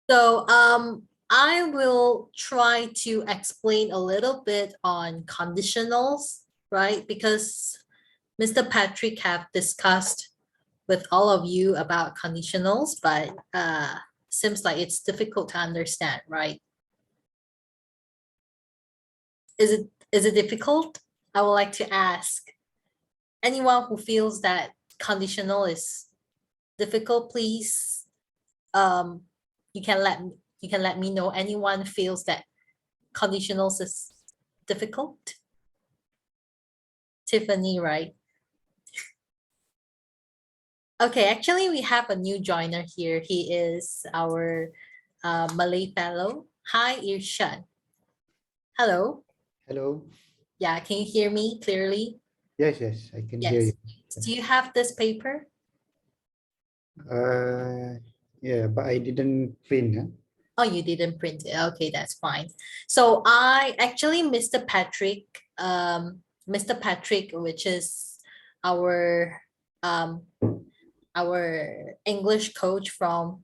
So I will try to explain a little bit on conditionals, right? Because Mr. Patrick have discussed with all of you about conditionals, but seems like it's difficult to understand, right? Is it difficult? I would like to ask anyone who feels that conditional is difficult, please you can let me know. Anyone feels that conditionals is difficult? Tiffany, right? Okay, actually we have a new joiner here. He is our Malay fellow. Hi, Irshad. Hello. Hello. Yeah, can you hear me clearly? Yes, I can hear Yes. you. Do you have this paper? Uh, yeah, but I didn't print. Huh? Oh, you didn't print it. Okay, that's fine. So I actually, Mr. Patrick, which is our um our English coach from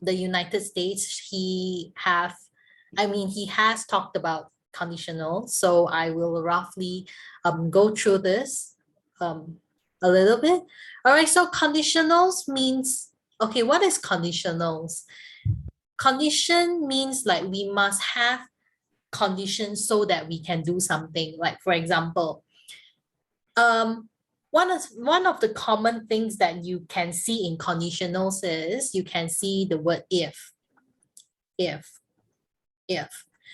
the United States, he has talked about conditional. So I will roughly go through this a little bit. All right, so conditionals means, okay, what is conditionals? Condition means like we must have conditions so that we can do something. Like for example, um, one of the common things that you can see in conditionals is you can see the word if, if.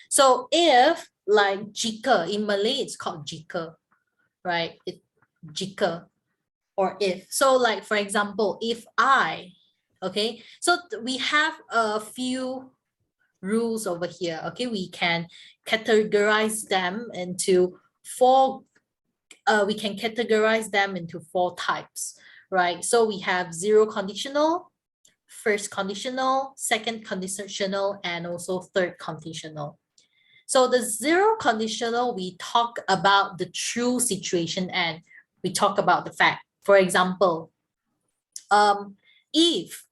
So if like jika in Malay, it's called jika, right? Jika or if. So like for example, if I, okay, so we have a few rules over here. Okay, we can categorize them into four. We can categorize them into four types, right? So we have zero conditional, first conditional, second conditional, and also third conditional. So the zero conditional, we talk about the true situation and we talk about the fact. For example, if,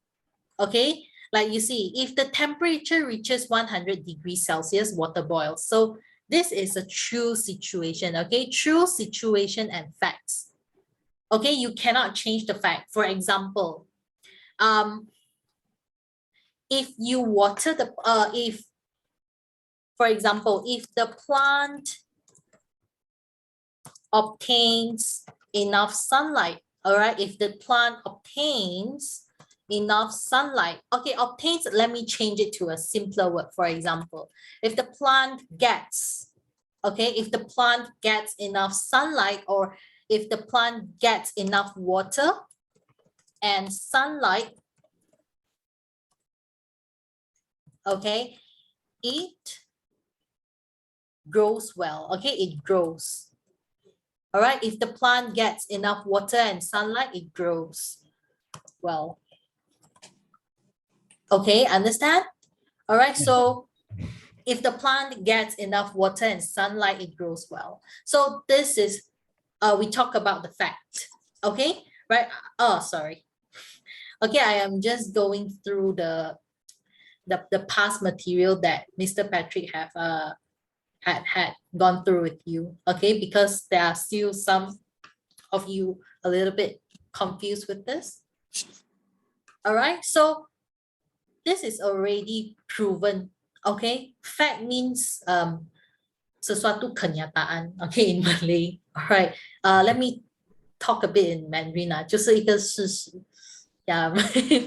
okay, like you see, if the temperature reaches 100 degrees Celsius, water boils. So this is a true situation, okay? True situation and facts. Okay, you cannot change the fact. For example, if you water the, for example, if the plant obtains enough sunlight, all right, if the plant obtains enough sunlight, okay, obtains, let me change it to a simpler word. For example, if the plant gets, okay, if the plant gets enough sunlight, or if the plant gets enough water and sunlight, okay, it grows well. Okay, it grows. All right, if the plant gets enough water and sunlight, it grows well. Okay, understand? All right, so if the plant gets enough water and sunlight, it grows well. So this is, we talk about the fact. Okay, right? Oh, sorry. Okay, I am just going through the past material that Mr. Patrick had gone through with you. Okay, because there are still some of you a little bit confused with this. All right, so this is already proven. Okay, fact means sesuatu kenyataan. Okay, in Malay. All right, let me talk a bit in Mandarin. 就是一个事实. Yeah,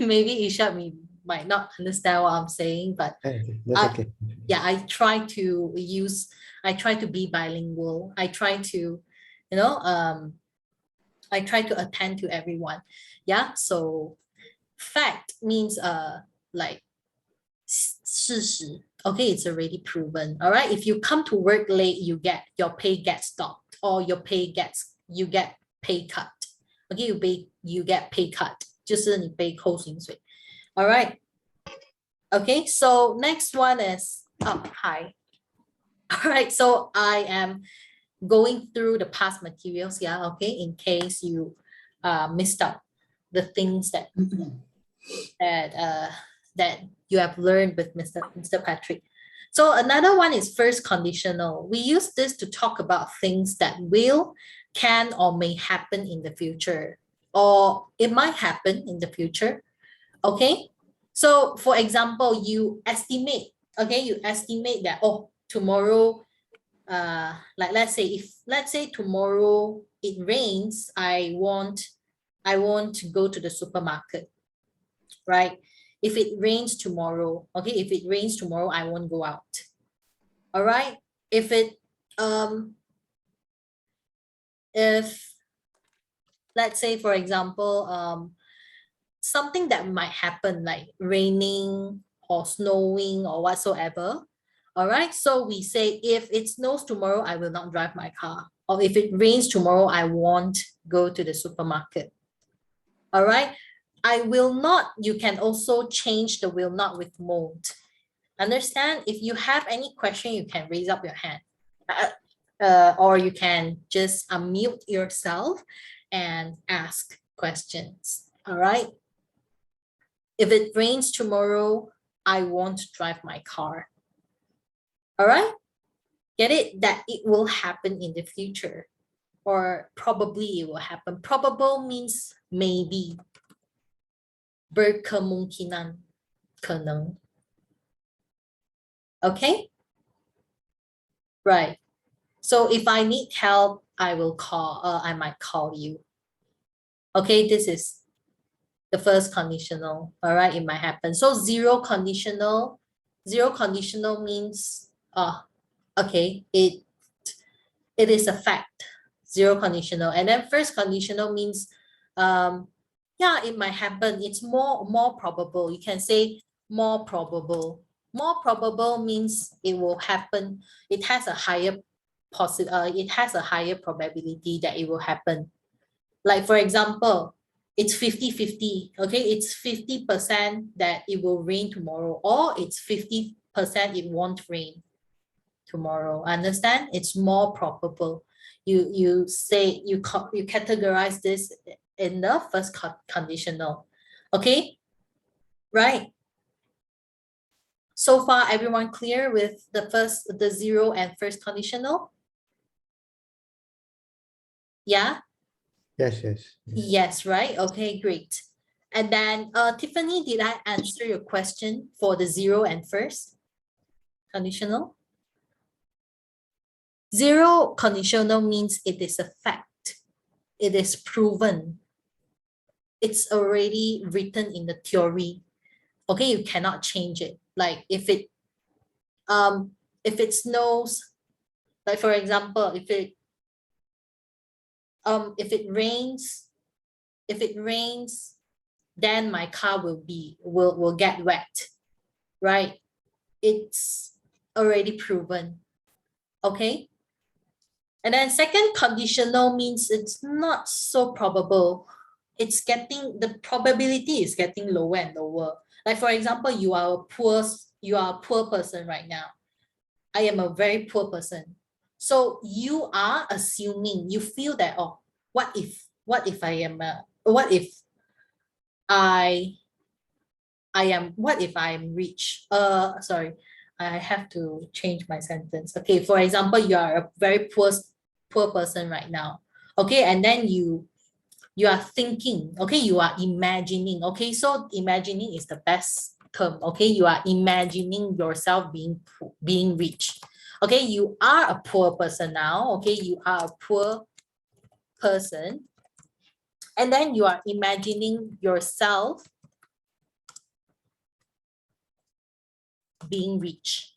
maybe Isha might not understand what I'm saying, but That's okay. yeah, I try to be bilingual. I try to, I try to attend to everyone. Yeah, so fact means like 事实. Okay, it's already proven. All right, if you come to work late, your pay gets stopped, or you get pay cut. Okay, you get pay cut. 就是你被扣薪水. All right. Okay, so next one is, oh, hi. All right, so I am going through the past materials, yeah, okay, in case you missed out the things that that you have learned with Mr. Patrick. So another one is first conditional. We use this to talk about things that will, can, or may happen in the future, or it might happen in the future. Okay. So for example, you estimate that, oh, tomorrow, like let's say tomorrow it rains, I won't go to the supermarket, right? If it rains tomorrow, I won't go out. All right. If let's say, for example, something that might happen like raining or snowing or whatsoever. All right. So we say, if it snows tomorrow, I will not drive my car. Or if it rains tomorrow, I won't go to the supermarket. All right. I will not, you can also change the will not with won't. Understand? If you have any question, you can raise up your hand. Or you can just unmute yourself and ask questions. All right. If it rains tomorrow, I won't drive my car. All right. Get it? That it will happen in the future, or probably it will happen. Probable means maybe. Berkemungkinan, 可能. Okay. Right. So if I need help, I might call you. Okay, this is the first conditional. All right, it might happen. So zero conditional means, okay, it is a fact. Zero conditional. And then first conditional means, yeah, it might happen. It's more probable. You can say more probable. More probable means it will happen. It has a higher probability that it will happen. Like for example, it's 50-50. Okay, it's 50% that it will rain tomorrow, or it's 50% it won't rain tomorrow. Understand? It's more probable. You say you categorize this in the first conditional. Okay, right? So far, everyone clear with the zero and first conditional? Yeah. Yes. Yes, right? Okay, great. And then, Tiffany, did I answer your question for the zero and first conditional? Zero conditional means it is a fact. It is proven. It's already written in the theory. Okay, you cannot change it. Like if it snows, like for example, if it rains, then my car will get wet, right? It's already proven. Okay. And then second conditional means it's not so probable. The probability is getting lower and lower. Like for example, you are a poor person right now. I am a very poor person. So you are assuming, you feel that, oh, what if I am rich? Sorry, I have to change my sentence. Okay, for example, you are a very poor person right now. Okay, and then you are thinking, okay, you are imagining. Okay, so imagining is the best term. Okay, you are imagining yourself being rich. Okay, you are a poor person now. Okay, you are a poor person, and then you are imagining yourself being rich.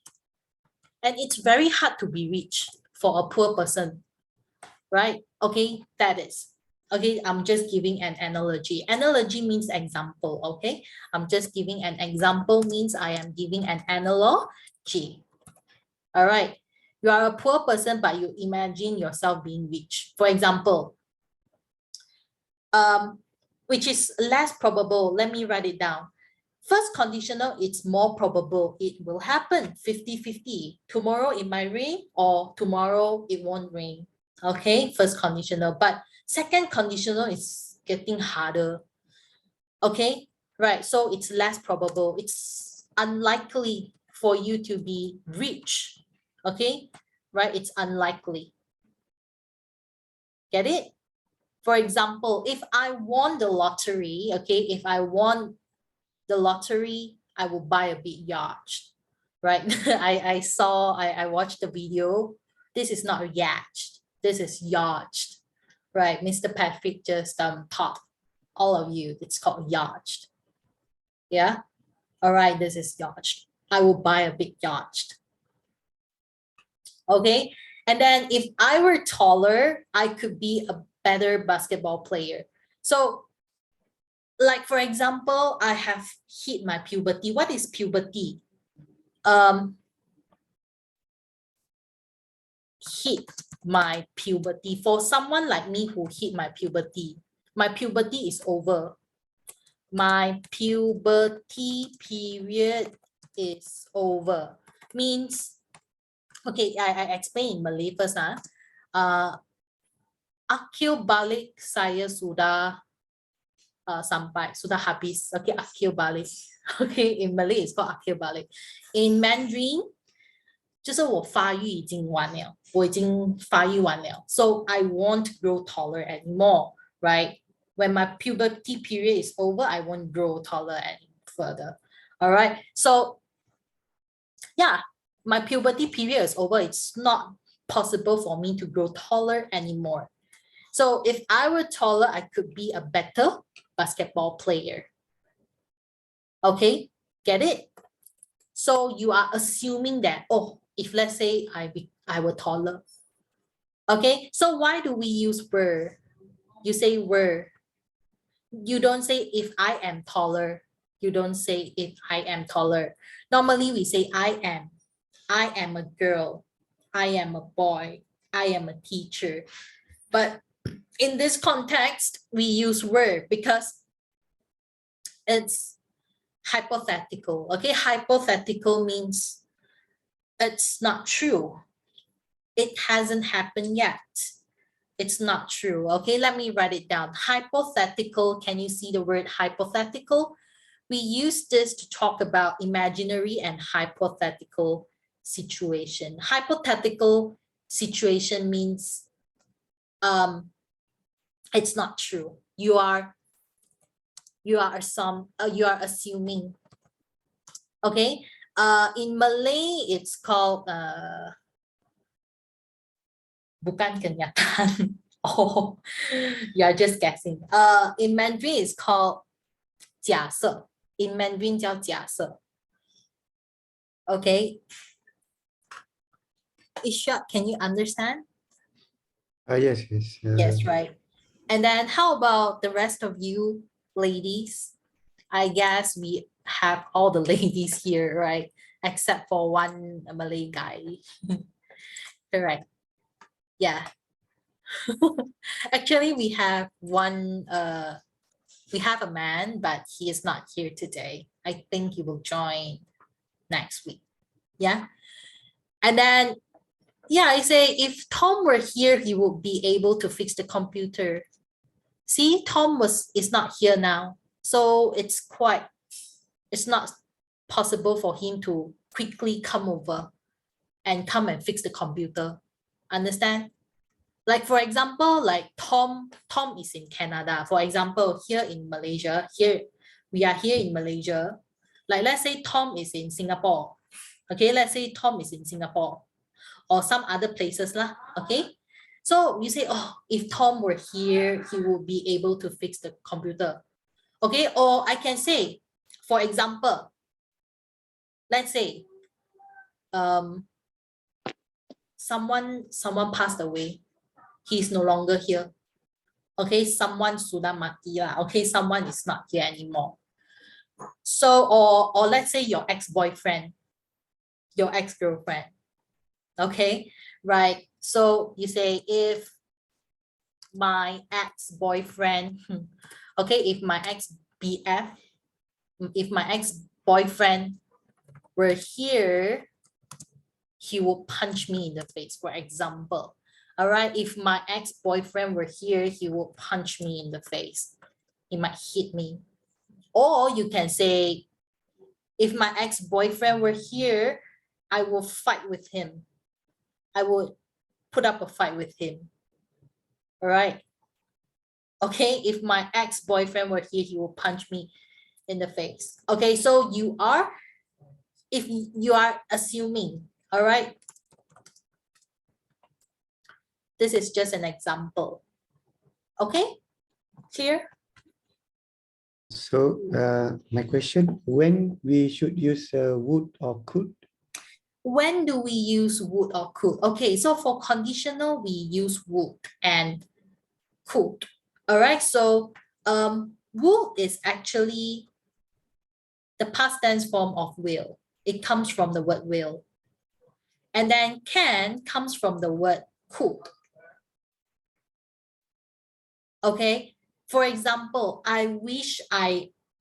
And it's very hard to be rich for a poor person, right? Okay, that is. Okay, I'm just giving an analogy. Analogy means example, okay? I'm just giving an example means I am giving an analogy. All right. You are a poor person, but you imagine yourself being rich. For example, which is less probable. Let me write it down. First conditional, it's more probable. It will happen 50-50. Tomorrow it might rain, or tomorrow it won't rain. Okay, first conditional. But second conditional is getting harder. Okay, right. So it's less probable. It's unlikely for you to be rich. Okay, right? It's unlikely. Get it? For example, if I won the lottery, okay, if I won the lottery, I will buy a big yacht, right? I watched the video. This is not a yacht. This is yacht, right? Mr. Patrick just taught all of you. It's called yacht. Yeah. All right. This is yacht. I will buy a big yacht. Okay. And then if I were taller, I could be a better basketball player. So, like for example, I have hit my puberty. What is puberty? Hit my puberty. For someone like me who hit my puberty is over. My puberty period is over. Means, okay, I explain in Malay first. Akil balik saya sudah sampai, sudah habis. Okay, akil balik. Okay, in Malay it's called akil balik. In Mandarin, 就是我发育已经完了，我已经发育完了 so I won't grow taller anymore, right? When my puberty period is over, I won't grow taller any further. All right, so yeah, my puberty period is over. It's not possible for me to grow taller anymore. So if I were taller, I could be a better basketball player. Okay, get it? So you are assuming that, oh, if let's say I were taller. Okay, so why do we use were? You say were. You don't say if I am taller. You don't say if I am taller. Normally we say I am. I am a girl. I am a boy. I am a teacher. But in this context, we use were because it's hypothetical. Okay, hypothetical means it's not true. It hasn't happened yet. It's not true. Okay, let me write it down. Hypothetical, can you see the word hypothetical? We use this to talk about imaginary and hypothetical situation. Hypothetical situation means it's not true. You are assuming. Okay, in Malay it's called bukan kenyataan. Oh, you're just guessing. In Mandarin it's called 假设. In Mandarin 叫假设. Okay. Ishak, can you understand? Yes. Yes, right. And then how about the rest of you ladies? I guess we have all the ladies here, right? Except for one Malay guy. Correct. Yeah. Actually, we have one, we have a man, but he is not here today. I think he will join next week. Yeah. And then, yeah, I say if Tom were here, he would be able to fix the computer. See, Tom is not here now. So it's not possible for him to quickly come over and come and fix the computer. Understand? Like for example, like Tom is in Canada. For example, here in Malaysia, we are here in Malaysia. Like let's say Tom is in Singapore. Okay, let's say Tom is in Singapore or some other places lah. Okay, so you say, oh, if Tom were here, he would be able to fix the computer. Okay, or I can say, for example, let's say someone passed away. He's no longer here. Okay, someone sudah mati lah. Okay, someone is not here anymore. So, or let's say your ex-boyfriend, your ex-girlfriend. Okay, right. So you say if my ex-boyfriend, okay, if my ex-BF, if my ex-boyfriend were here, he will punch me in the face, for example. All right, if my ex-boyfriend were here, he will punch me in the face. He might hit me. Or you can say, If my ex-boyfriend were here, I will fight with him. I would put up a fight with him. All right. Okay, if my ex-boyfriend were here, he will punch me in the face. Okay, so if you are assuming, all right? This is just an example. Okay, clear? So my question, when we should use would or could? When do we use would or could? Okay, so for conditional, we use would and could. All right, so would is actually the past tense form of will. It comes from the word will. And then can comes from the word could. Okay, for example,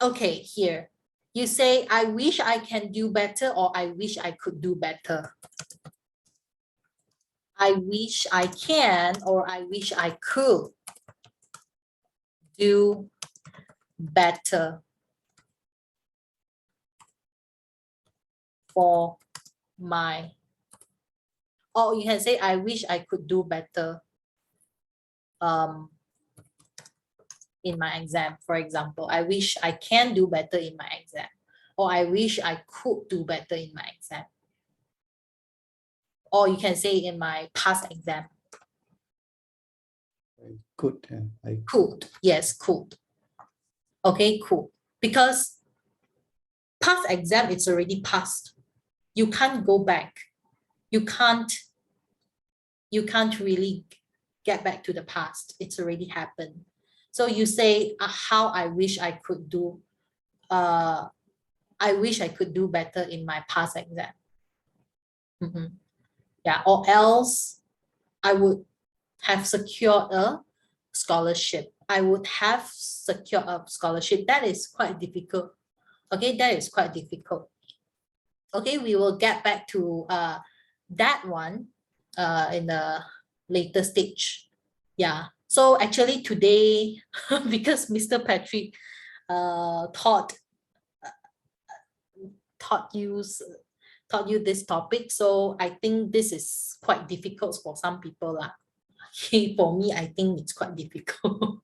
okay, here. You say, I wish I can do better, or I wish I could do better. I wish I can, or I wish I could do better for my, or you can say, I wish I could do better in my exam, for example. I wish I can do better in my exam, or I wish I could do better in my exam. Or you can say in my past exam. Could. Could, yes, could. Okay, cool. Because past exam, it's already passed. You can't go back. You can't really get back to the past. It's already happened. So you say, how I wish I could do, I wish I could do better in my past exam. Yeah, or else I would have secured a scholarship. I would have secured a scholarship. That is quite difficult. Okay, that is quite difficult. Okay, we will get back to that one in the later stage. Yeah, so actually today, because Mr. Patrick taught you this topic, so I think this is quite difficult for some people. Okay, for me, I think it's quite difficult.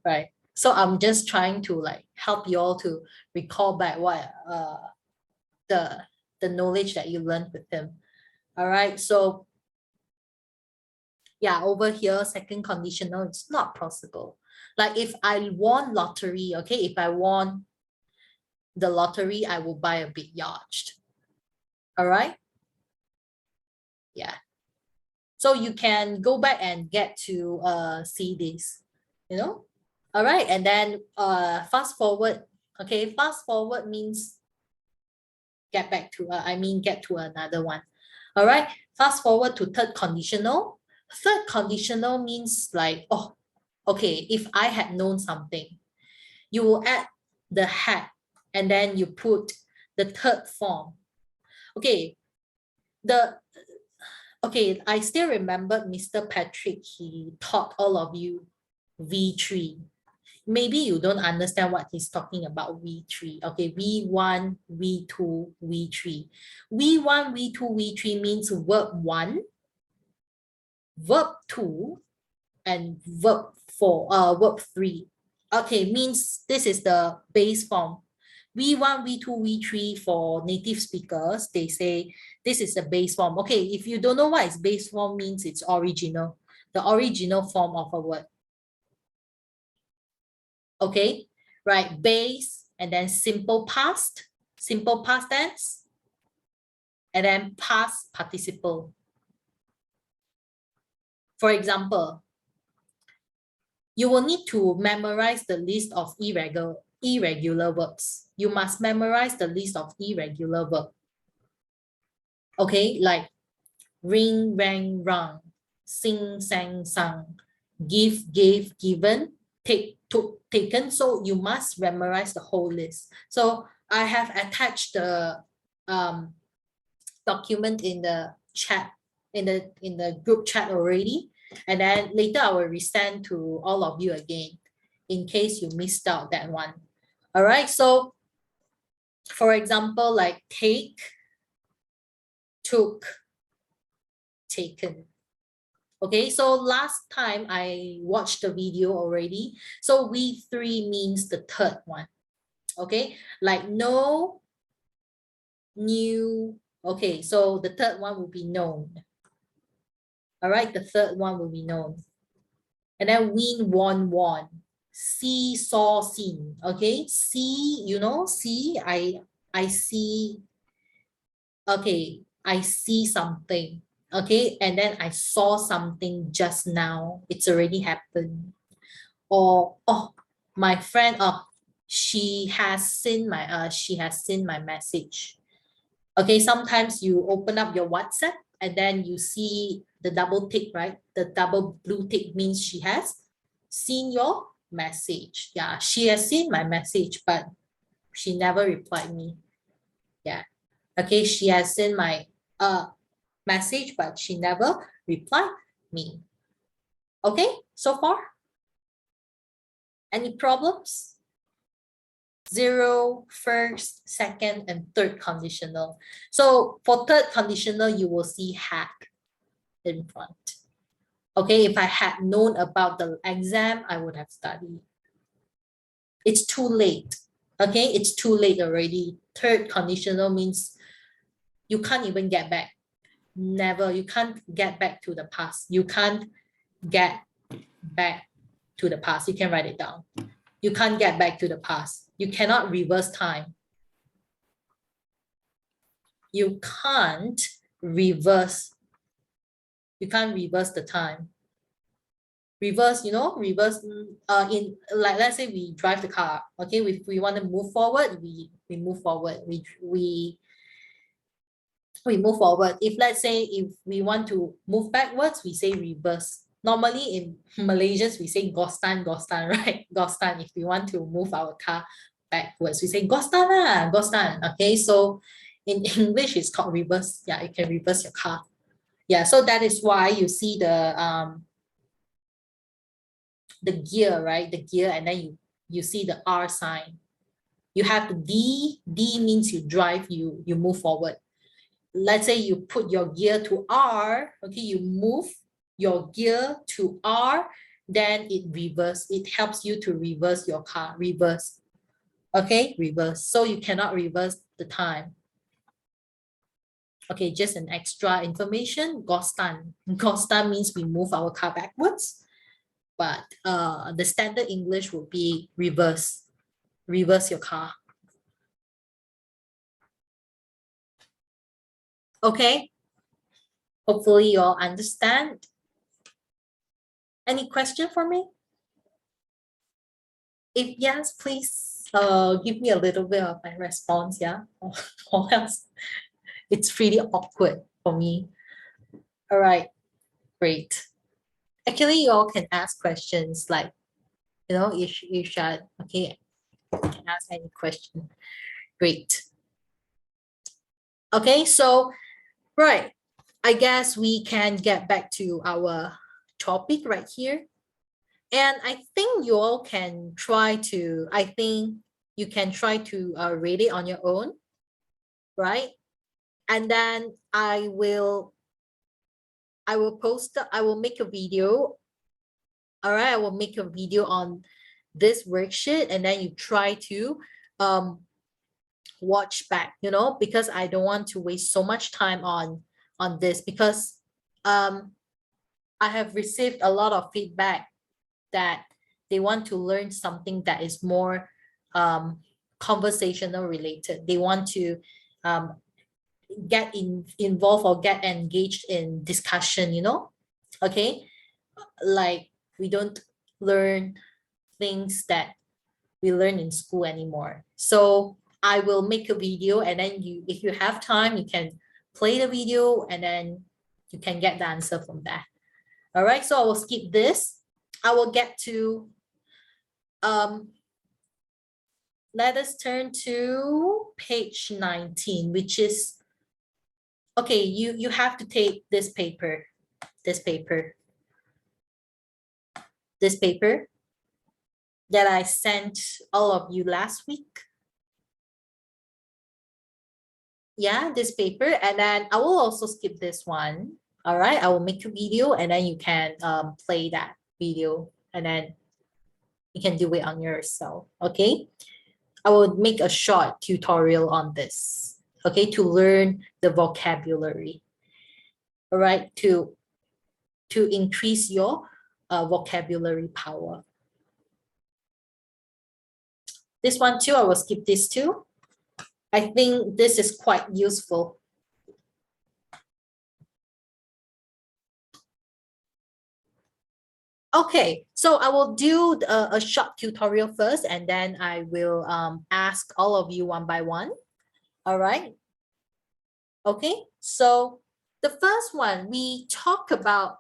Right. So I'm just trying to like help you all to recall back what the knowledge that you learned with him. All right. So yeah, over here, second conditional, it's not possible. Like if I won lottery, okay, if I won the lottery, I will buy a big yacht. All right. Yeah. So you can go back and get to see this, you know. All right, and then fast forward. Okay, fast forward means get back to get to another one. All right, fast forward to third conditional. Third conditional means like, oh, okay, if I had known something, you will add the had and then you put the third form. Okay, I still remember Mr. Patrick, he taught all of you V3. Maybe you don't understand what he's talking about V3. Okay, V1, V2, V3. V1, V2, V3 means verb 1, verb 2, and verb 3. Okay, means this is the base form. V1, V2, V3 for native speakers, they say this is the base form. Okay, if you don't know what is base form means, it's original, the original form of a word. Okay, right, base, and then simple past tense, and then past participle. For example, you will need to memorize the list of irregular verbs. You must memorize the list of irregular verbs. Okay, like ring, rang, rung, sing, sang, sung, give, gave, given, take, took, taken. So you must memorize the whole list. So I have attached the document in the chat, in the group chat already. And then later I will resend to all of you again in case you missed out that one. All right, so For example, like take, took, taken. Okay, so last time I watched the video already. So we three means the third one. Okay, like know, knew. Okay, so the third one will be known. All right, the third one will be known. And then win, won, won. See, saw, seen. Okay, see, you know, see, I see. Okay, I see something. Okay, and then I saw something just now. It's already happened. Or oh, my friend, oh, she has seen my message. Okay, sometimes you open up your WhatsApp and then you see the double tick, right? The double blue tick means she has seen your message. Yeah, she has seen my message, but she never replied me. Yeah. Okay, she has seen my message, but she never replied me. Okay, so far? Any problems? Zero, first, second, and third conditional. So for third conditional, you will see had in front. Okay, if I had known about the exam, I would have studied. It's too late. Okay, it's too late already. Third conditional means you can't even get back. Never, you can't get back to the past. You can't get back to the past. You can write it down. You can't get back to the past. You cannot reverse time. You can't reverse. You can't reverse the time. Reverse, you know, reverse in like let's say we drive the car. Okay, if we want to move forward, we move forward. We move forward. If let's say if we want to move backwards, we say reverse. Normally in Malaysians, we say gostan, gostan, right? Gostan. If we want to move our car backwards, we say gostan lah, gostan. Okay, so in English, it's called reverse. Yeah, you can reverse your car. Yeah, so that is why you see the gear, right? The gear, and then you see the R sign. You have the D. D means you drive, you move forward. Let's say you put your gear to R, okay, you move your gear to R, then it reverse. It helps you to reverse your car, reverse. Okay, reverse. So you cannot reverse the time. Okay, just an extra information, Gostan. Gostan means we move our car backwards, but the standard English would be reverse. Reverse your car. Okay, hopefully you all understand. Any question for me? If yes, please give me a little bit of my response, yeah? Or else it's pretty awkward for me. All right, great. Actually, you all can ask questions like, you know, you should, okay, you can ask any question. Great. Okay, so, right, I guess we can get back to our topic right here. And I think you all can try to, I think you can try to read it on your own, right? And then I will make a video. All right, I will make a video on this worksheet, and then you try to watch back, you know, because I don't want to waste so much time on this, because I have received a lot of feedback that they want to learn something that is more conversational related. They want to get involved or get engaged in discussion, you know. Okay, like we don't learn things that we learn in school anymore. So I will make a video, and then you, if you have time, you can play the video, and then you can get the answer from that. All right, so I will skip this. I will get to let us turn to page 19, which is, okay, you have to take this paper that I sent all of you last week. yeah, this paper, and then I will also skip this one. All right, I will make a video and then you can play that video and then you can do it on yourself. Okay, I will make a short tutorial on this. Okay, to learn the vocabulary. All right, to increase your vocabulary power. This one too, I will skip this too. I think this is quite useful. Okay, so I will do a short tutorial first and then I will ask all of you one by one. All right. Okay, so the first one we talk about,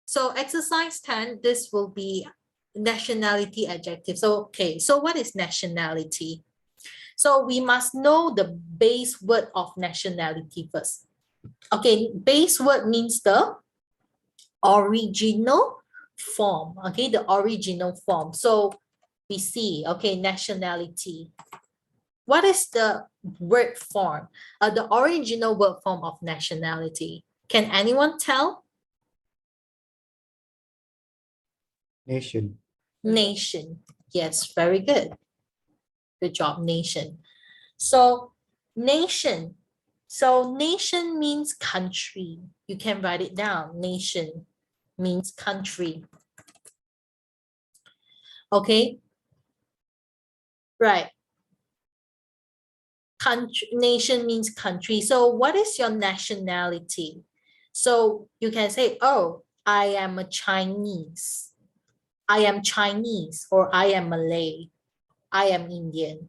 so exercise 10, this will be nationality adjective. So, okay, so what is nationality? So we must know the base word of nationality first. Okay, base word means the original form. Okay, the original form. So we see, okay, nationality. What is the word form? The original word form of nationality. Can anyone tell? Nation. Nation. Yes, very good. Good job, nation. So nation. So nation means country. You can write it down. Nation means country. Okay. Right. Country, nation means country. So what is your nationality? So you can say, oh, I am a Chinese. I am Chinese, or I am Malay. I am Indian.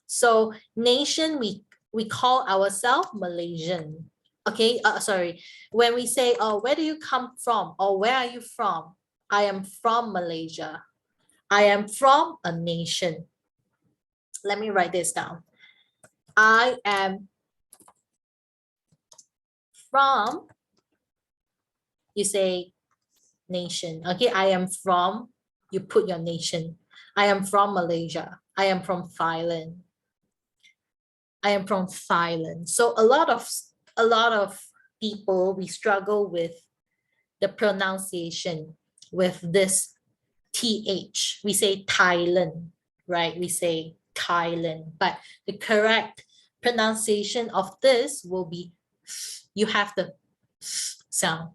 So nation, we call ourselves Malaysian. Okay, sorry. When we say, oh, where do you come from? Or where are you from? I am from Malaysia. I am from a nation. Let me write this down. I am from, you say nation. Okay, I am from, you put your nation. I am from Malaysia. I am from Thailand. I am from Thailand. So a lot of people, we struggle with the pronunciation with this TH. We say Thailand, right? We say Thailand, but the correct pronunciation of this will be, you have the sound.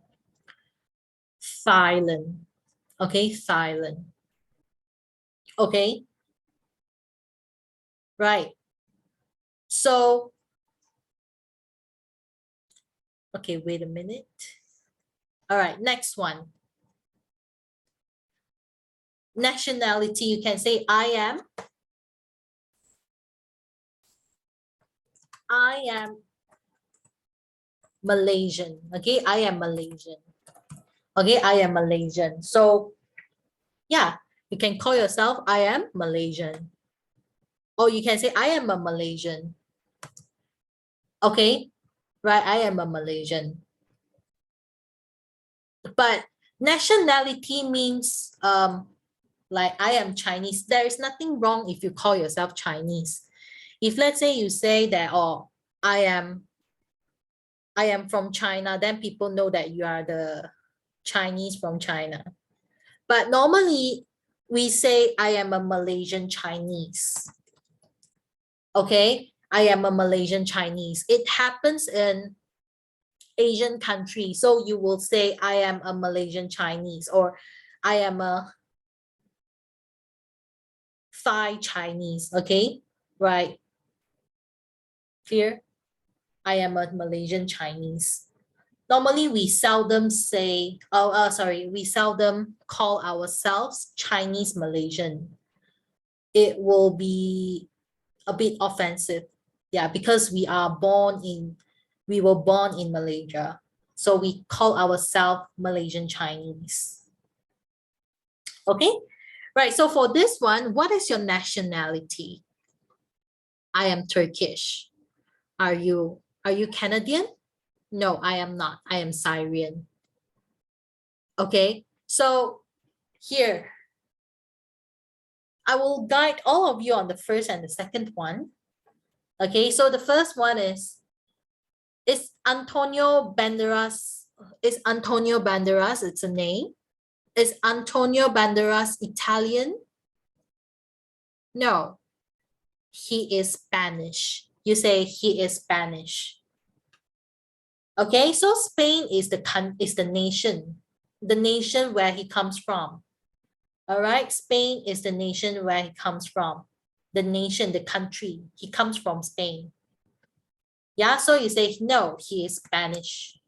Thailand. Okay, Thailand. Okay. Right. So, okay, wait a minute. All right, next one. Nationality, you can say I am Malaysian. Okay, I am Malaysian. Okay, I am Malaysian. So, yeah, you can call yourself I am Malaysian. Or you can say I am a Malaysian. Okay, right, I am a Malaysian. But nationality means like I am Chinese. There is nothing wrong if you call yourself Chinese. If let's say you say that, oh, I am from China, then people know that you are the Chinese from China. But normally we say I am a Malaysian Chinese. Okay, I am a Malaysian Chinese. It happens in Asian countries. So you will say I am a Malaysian Chinese, or I am a Thai Chinese. Okay, right. Clear? I am a Malaysian Chinese. Normally, we seldom say, we seldom call ourselves Chinese Malaysian. It will be a bit offensive. Yeah, because we were born in Malaysia. So we call ourselves Malaysian Chinese. Okay, right. So for this one, what is your nationality? I am Turkish. Are you Canadian? No, I am not. I am Syrian. Okay, so here, I will guide all of you on the first and the second one. Okay, so the first one is Antonio Banderas. Is Antonio Banderas, it's a name. Is Antonio Banderas Italian? No, he is Spanish. You say he is Spanish. Okay, so Spain is the nation where he comes from. All right, Spain is the nation where he comes from. The nation, the country, he comes from Spain. Yeah, so you say, no, he is Spanish.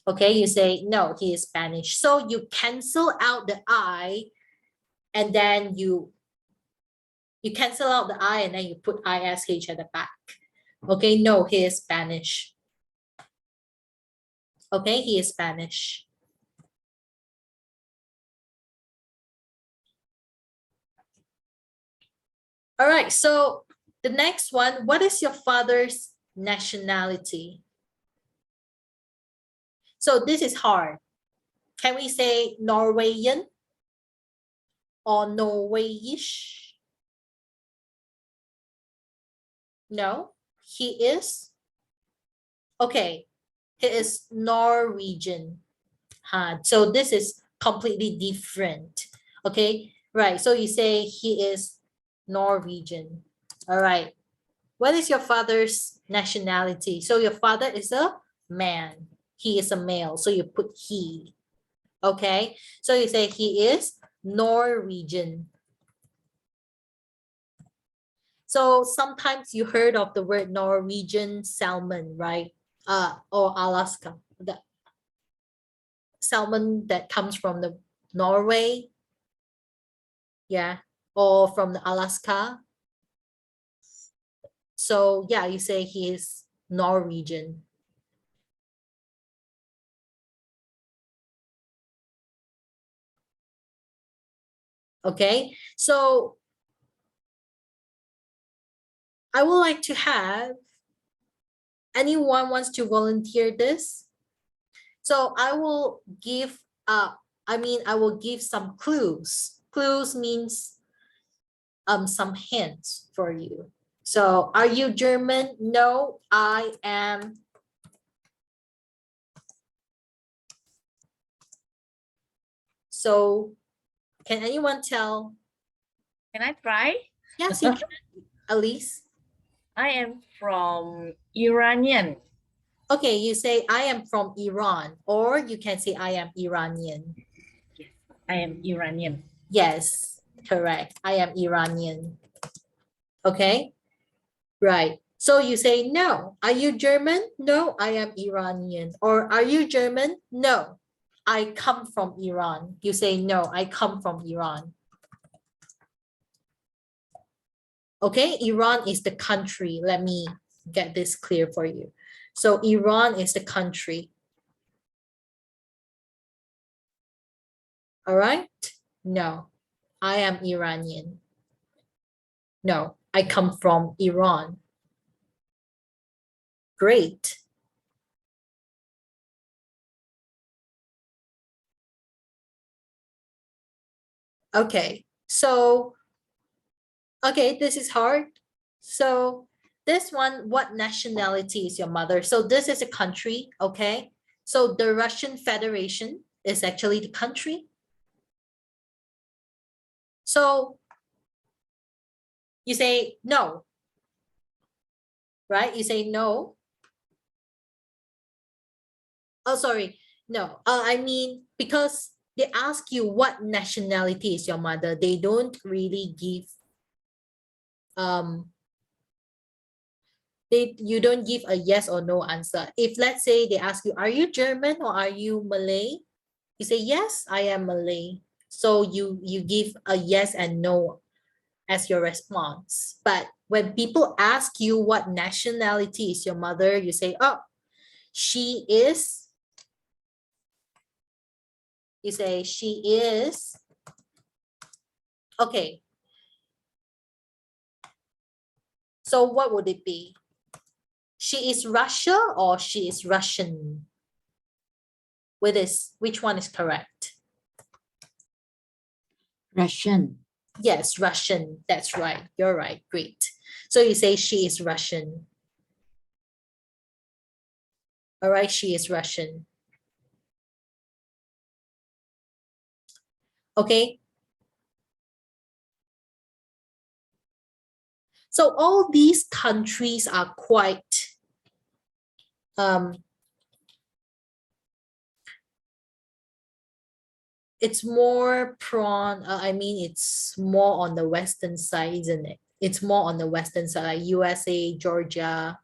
Okay, you say, no, he is Spanish. So you cancel out the I, and then you cancel out the I, and then you put ISH at the back. Okay, no, he is Spanish. Okay, he is Spanish. All right, so the next one, what is your father's nationality? So this is hard. Can we say Norwegian or Norwegish? No, he is. Okay, he is Norwegian. So this is completely different. Okay, right. So you say he is Norwegian. All right. What is your father's nationality? So your father is a man. He is a male. So you put he. Okay. So you say he is Norwegian. So sometimes you heard of the word Norwegian salmon, right? Or Alaska. The salmon that comes from the Norway. Yeah. Or from the Alaska. So yeah, you say he is Norwegian. Okay, so I would like to have anyone wants to volunteer this. So I will give I will give some clues. Clues means some hints for you. So are you German? No, I am. So can anyone tell? Can I try? Yes, you can. Elise. I am from Iranian. Okay, you say I am from Iran, or you can say I am Iranian. Yes, I am Iranian. Yes, correct. I am Iranian. Okay, right. So you say no. Are you German? No, I am Iranian. Or are you German? No, I come from Iran. You say no, I come from Iran. Okay, Iran is the country. Let me get this clear for you. So Iran is the country. All right? No, I am Iranian. No, I come from Iran. Great. Okay, so, okay, this is hard. So this one, what nationality is your mother? So this is a country, okay? So the Russian Federation is actually the country. So you say no, right? You say no. Oh, sorry. No, I mean, because they ask you what nationality is your mother, they don't really give, you don't give a yes or no answer. If let's say they ask you, are you German or are you Malay? You say, yes, I am Malay. So you give a yes and no as your response. But when people ask you what nationality is your mother, you say, oh, she is, you say she is, okay. So what would it be? She is Russia or she is Russian? With this, which one is correct? Russian. Yes, Russian. That's right. You're right. Great. So you say she is Russian. All right, she is Russian. Okay. So all these countries are quite it's more it's more on the western side, isn't it? It's more on the western side, like USA, Georgia,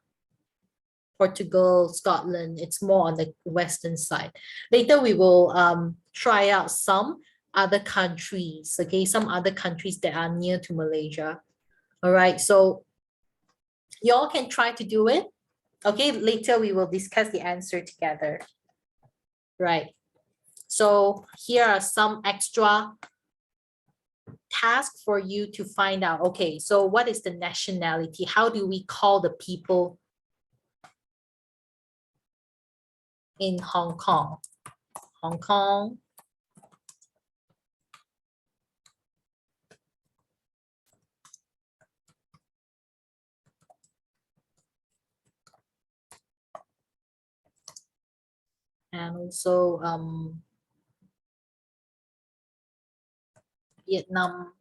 Portugal, Scotland. It's more on the western side. Later we will try out some other countries, okay? Some other countries that are near to Malaysia. All right, so y'all can try to do it. Okay, later we will discuss the answer together. Right. So here are some extra tasks for you to find out. Okay, so what is the nationality? How do we call the people in Hong Kong? Hong Kong. And also Vietnam.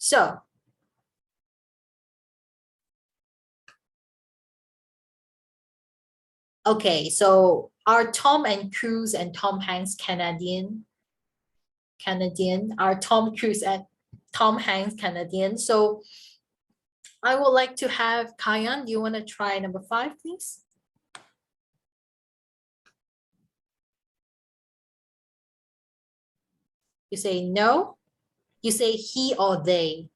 So okay, so are Tom and Cruise and Tom Hanks Canadian? Are Tom Cruise and Tom Hanks Canadian? So I would like to have Kayan. Do you want to try number 5, please? You say no. You say he or they.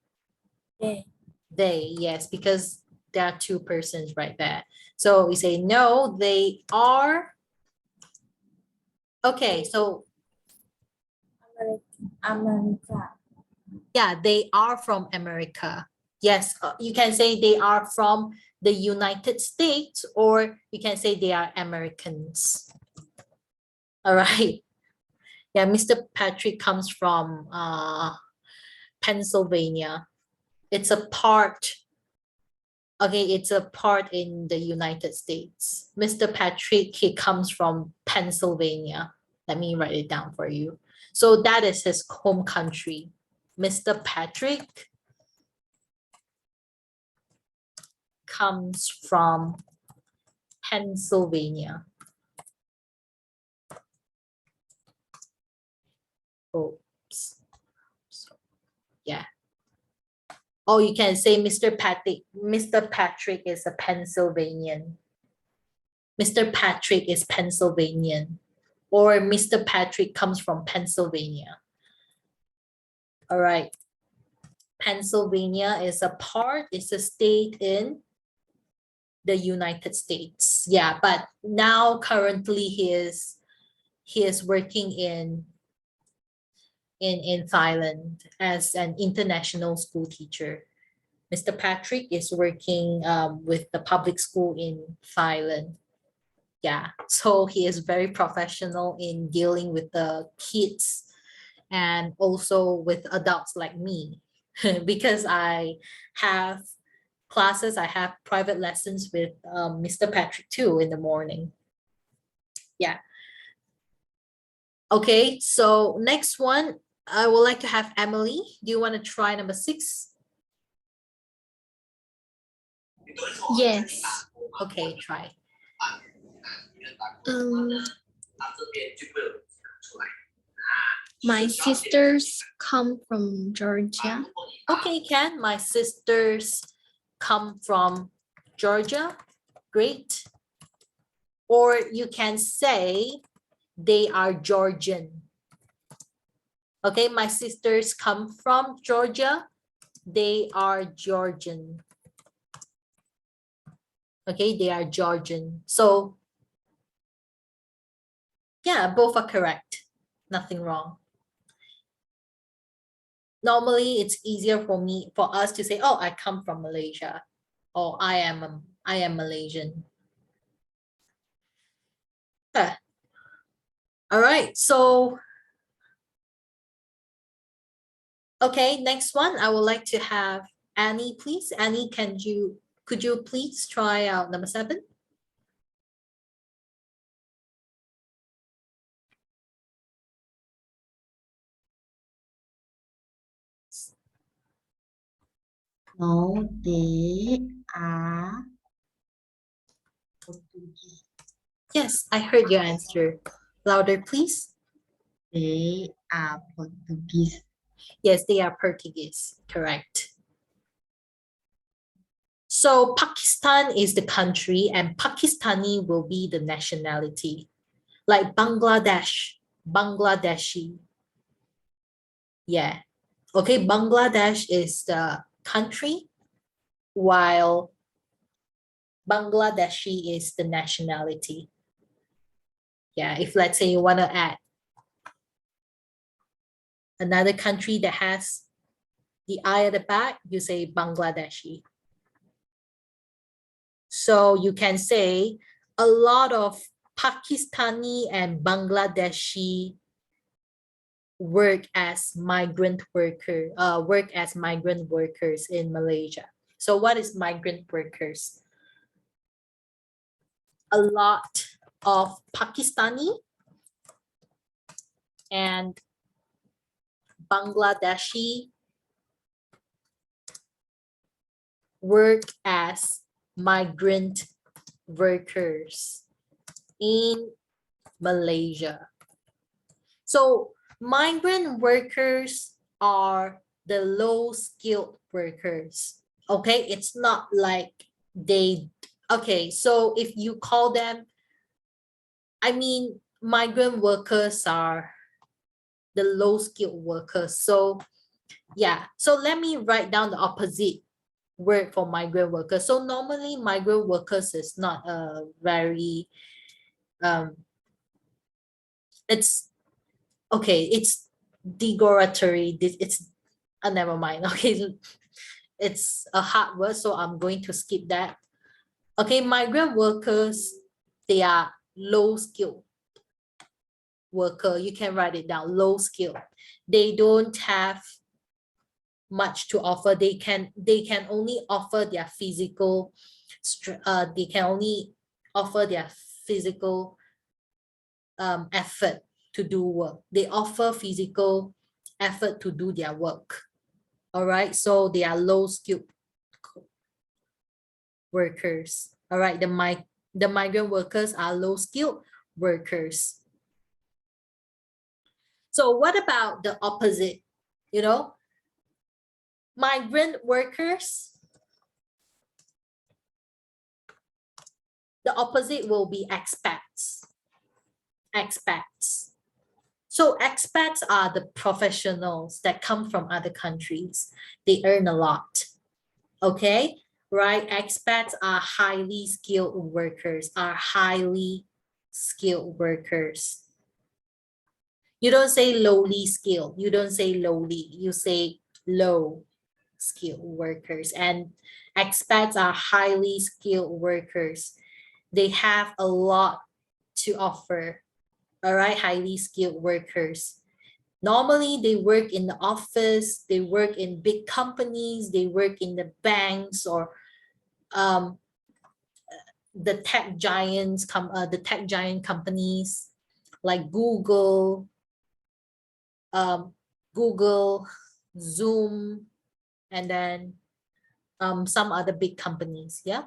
They, yes, because there are 2 persons right there. So we say no, they are. Okay, so America. yeah, they are from America. Yes, you can say they are from the United States, or you can say they are Americans. All right. Yeah, Mr. Patrick comes from Pennsylvania. It's a part. Okay, it's a part in the United States. Mr. Patrick, he comes from Pennsylvania. Let me write it down for you. So that is his home country. Mr. Patrick comes from Pennsylvania. Oops. So, yeah. Oh, you can say Mr. Patrick. Mr. Patrick is a Pennsylvanian. Mr. Patrick is Pennsylvanian. Or Mr. Patrick comes from Pennsylvania. All right. Pennsylvania is a part, it's a state in the United States. Yeah, but now currently he is working in Thailand as an international school teacher. Mr. Patrick is working with the public school in Thailand. Yeah, so he is very professional in dealing with the kids and also with adults like me because I have classes, I have private lessons with Mr. Patrick too in the morning. Yeah. Okay, so next one, I would like to have Emily. Do you want to try number 6? Yes. Okay, try. My sisters come from Georgia. Okay, Ken, my sisters come from Georgia. Great. Or you can say they are Georgian. Okay, my sisters come from Georgia. They are Georgian. Okay, they are Georgian. So yeah, both are correct. Nothing wrong. Normally, it's easier for us to say, oh, I come from Malaysia, or I am Malaysian. Yeah. All right, so okay, next one, I would like to have Annie, please. Annie, could you please try out number 7? No, they are Portuguese. Yes, I heard your answer. Louder, please. They are Portuguese. Yes, they are Portuguese. Correct. So Pakistan is the country and Pakistani will be the nationality. Like Bangladesh, Bangladeshi. Yeah. Okay, Bangladesh is the country while Bangladeshi is the nationality. Yeah, if let's say you want to add another country that has the I at the back, you say Bangladeshi. So you can say a lot of Pakistani and Bangladeshi work as migrant workers in Malaysia. So what is migrant workers? A lot of Pakistani and Bangladeshi work as migrant workers in Malaysia. So migrant workers are the low-skilled workers. Okay, it's not like okay, so if you call them, I mean, migrant workers are the low-skilled workers. So yeah, so let me write down the opposite word for migrant workers. So normally migrant workers is not a very, it's, okay, it's derogatory. It's, never mind. Okay, it's a hard word, so I'm going to skip that. Okay, migrant workers, they are low skilled worker. You can write it down, low skill. They don't have much to offer. They can only offer their physical, they can only offer their physical effort to do work. They offer physical effort to do their work. All right, so they are low skilled workers. All right, the migrant workers are low skilled workers. So what about the opposite? You know, migrant workers, the opposite will be expats. Expats. So expats are the professionals that come from other countries. They earn a lot. Okay, right? Expats are highly skilled workers, You don't say lowly skilled. You don't say lowly. You say low skilled workers. And expats are highly skilled workers. They have a lot to offer. All right, highly skilled workers. Normally, they work in the office, they work in big companies, they work in the banks or the tech giant companies like Google, Zoom, and then some other big companies. Yeah.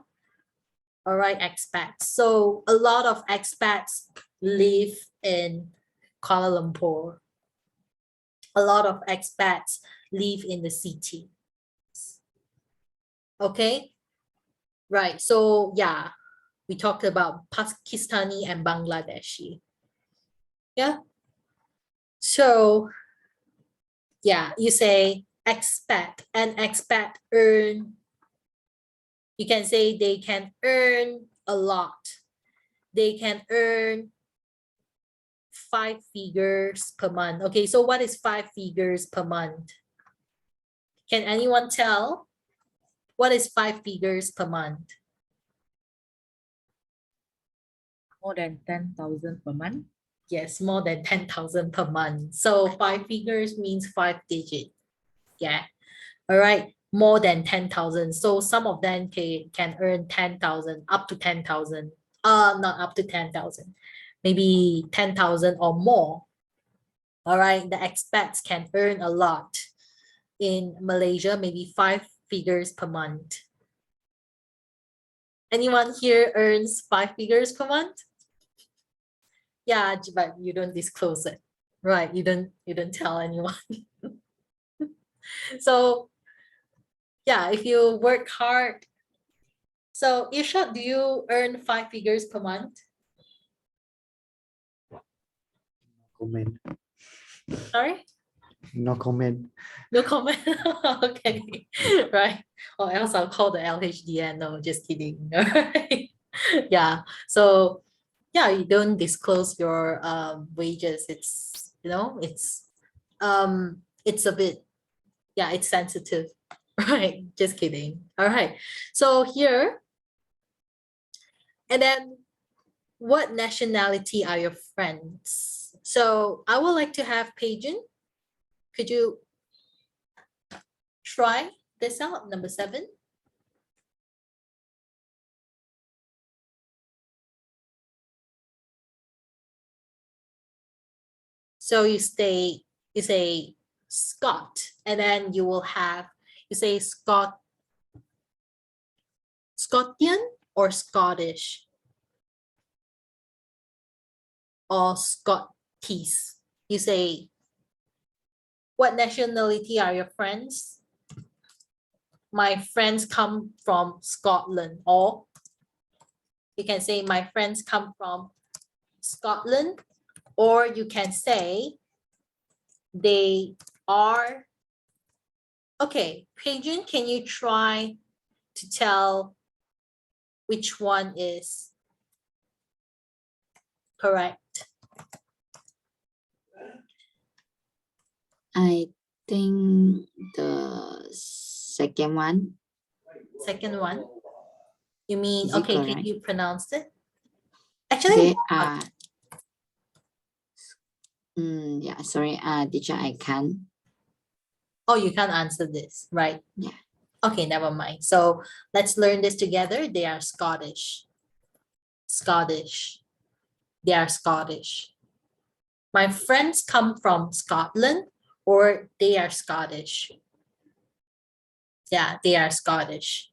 All right, expats. So a lot of expats live in Kuala Lumpur. A lot of expats live in the city. Okay, right. So yeah, We talked about Pakistani and Bangladeshi. Yeah. So yeah, you say expat, and expat earn. You can say they can earn a lot. They can earn 5 figures per month. Okay, so what is 5 figures per month? Can anyone tell? What is 5 figures per month? More than 10,000 per month. Yes, more than 10,000 per month. So 5 figures means 5 digits. Yeah. All right. More than 10,000. So some of them can earn 10,000, up to 10,000. Not up to 10,000. Maybe 10,000 or more. All right. The expats can earn a lot. In Malaysia, maybe 5 figures per month. Anyone here earns 5 figures per month? Yeah, but you don't disclose it, right? You don't tell anyone. So yeah, if you work hard. So Isha, do you earn 5 figures per month? Comment. Sorry? No comment. No comment. Okay. Right. Or else I'll call the LHDN. No, just kidding. Alright. Yeah. So yeah, you don't disclose your wages. It's it's a bit, yeah, it's sensitive. Right. Just kidding. All right. So here, and then what nationality are your friends? So I would like to have Pejun. Could you try this out, number 7? So you say Scott, and then you will have, you say Scotian or Scottish or Scottish. You say, what nationality are your friends? My friends come from Scotland, or you can say my friends come from Scotland, or you can say they are. Okay, Pejun, can you try to tell which one is correct? I think the second one. Second one? You mean, Is it okay, can correct? you pronounce it? They Actually, are. Yeah, sorry, teacher, I can't. oh, you can't answer this, right? Yeah. Okay, never mind. So let's learn this together. They are Scottish. Scottish. They are Scottish. My friends come from Scotland, or they are Scottish. Yeah, they are Scottish.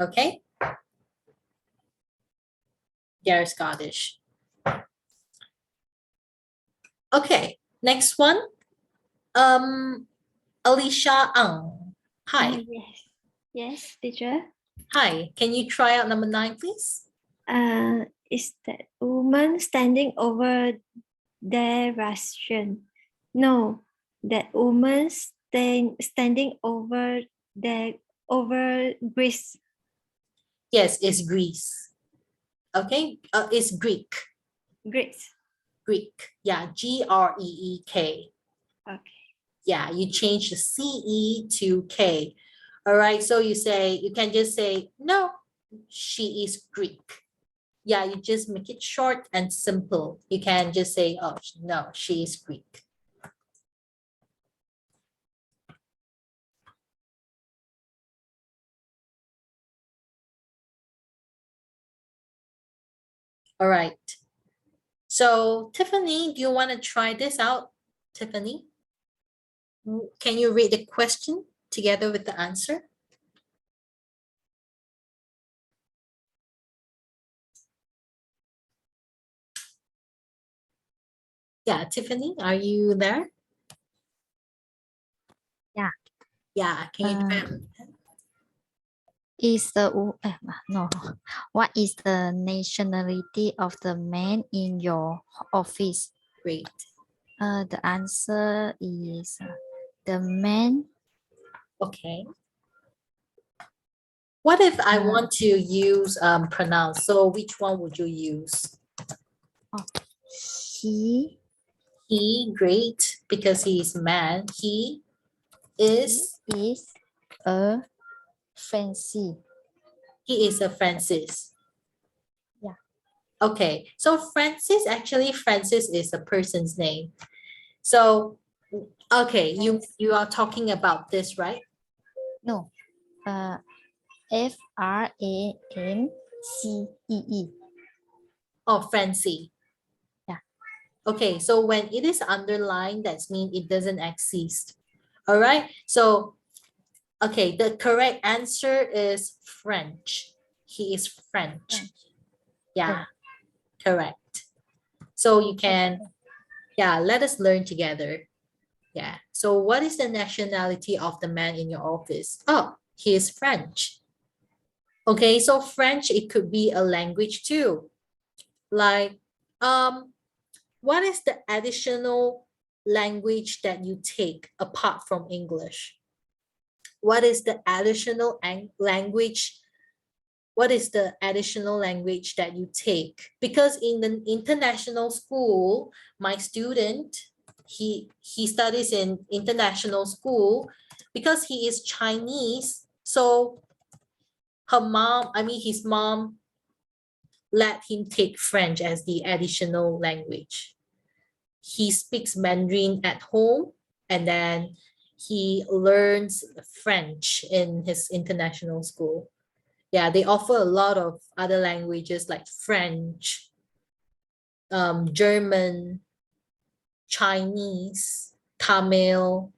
Okay? They are Scottish. Okay, next one. Alicia Ang. Hi. Yes. Yes, teacher. Hi. Can you try out number 9, please? Is that woman standing over their ration? No, that woman standing over Greece. Yes, it's Greece. Okay, it's Greek. Greece. Greek. Yeah, Greek. Okay. Yeah, you change the CE to K. All right, so you can just say, no, she is Greek. Yeah, you just make it short and simple. You can just say, oh, no, she is Greek. All right. So Tiffany, do you want to try this out? Tiffany, can you read the question together with the answer? Yeah, Tiffany, are you there? Yeah. Yeah, can you try? is the no? What is the nationality of the man in your office? Great. The answer is the man. Okay. What if I Uh, want to use pronounce? So which one would you use? He He, great, because he is a man. He is is a fancy. he is a Francis. Yeah. Okay. So Francis, actually Francis is a person's name. So okay, you are talking about this, right? No. Francee. Oh, Francie. Yeah. Okay, so when it is underlined, that means it doesn't exist. All right. So okay, the correct answer is French. He is French. French. Yeah, correct. So you can, yeah, let us learn together. Yeah. So what is the nationality of the man in your office? Oh, he is French. Okay, so French, it could be a language too. Like, what is the additional language that you take apart from English? What is the additional language? What is the additional language that you take? Because in the international school, my student, he studies in international school because he is Chinese. So his mom let him take French as the additional language. He speaks Mandarin at home and then he learns French in his international school. Yeah, they offer a lot of other languages like French, German, Chinese, Tamil,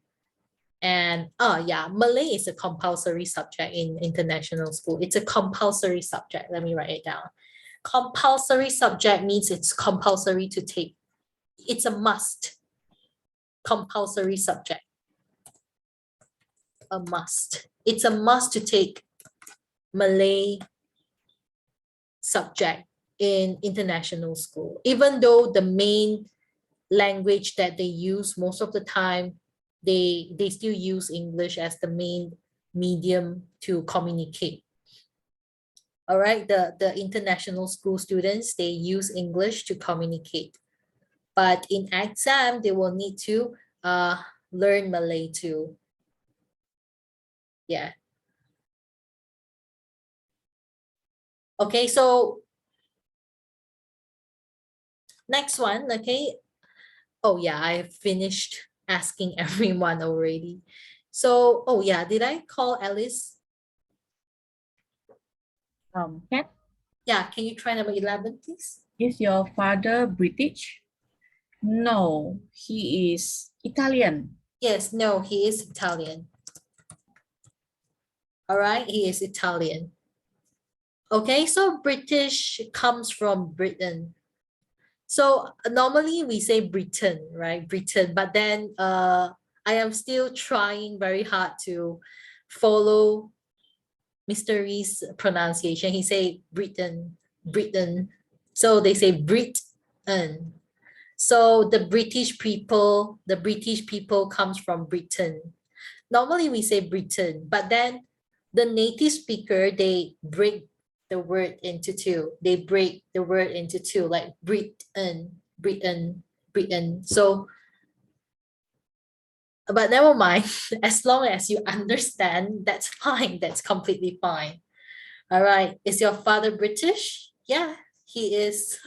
and Malay is a compulsory subject in international school. It's a compulsory subject. Let me write it down. Compulsory subject means it's compulsory to take. It's a must. Compulsory subject. A must. It's a must to take Malay subject in international school, even though the main language that they use most of the time, they still use English as the main medium to communicate. All right, the international school students, they use English to communicate. But in exam, they will need to learn Malay too. Yeah. Okay, so next one, okay. Oh yeah, I finished asking everyone already. So, oh yeah, did I call Alice? Kat, Yeah, can you try number 11, please? is your father British? No, he is Italian. Yes, no, he is Italian. All right, he is Italian. Okay, so British comes from Britain. So normally we say Britain, right? Britain, but then I am still trying very hard to follow Mr. Ree's pronunciation. He say Britain, Britain. So they say Britain. So the British people comes from Britain. Normally we say Britain, but then the native speaker, they break the word into two. They break the word into two, like Britain, Britain, Britain. So, but never mind. As long as you understand, that's fine. That's completely fine. All right. Is your father British? Yeah, he is.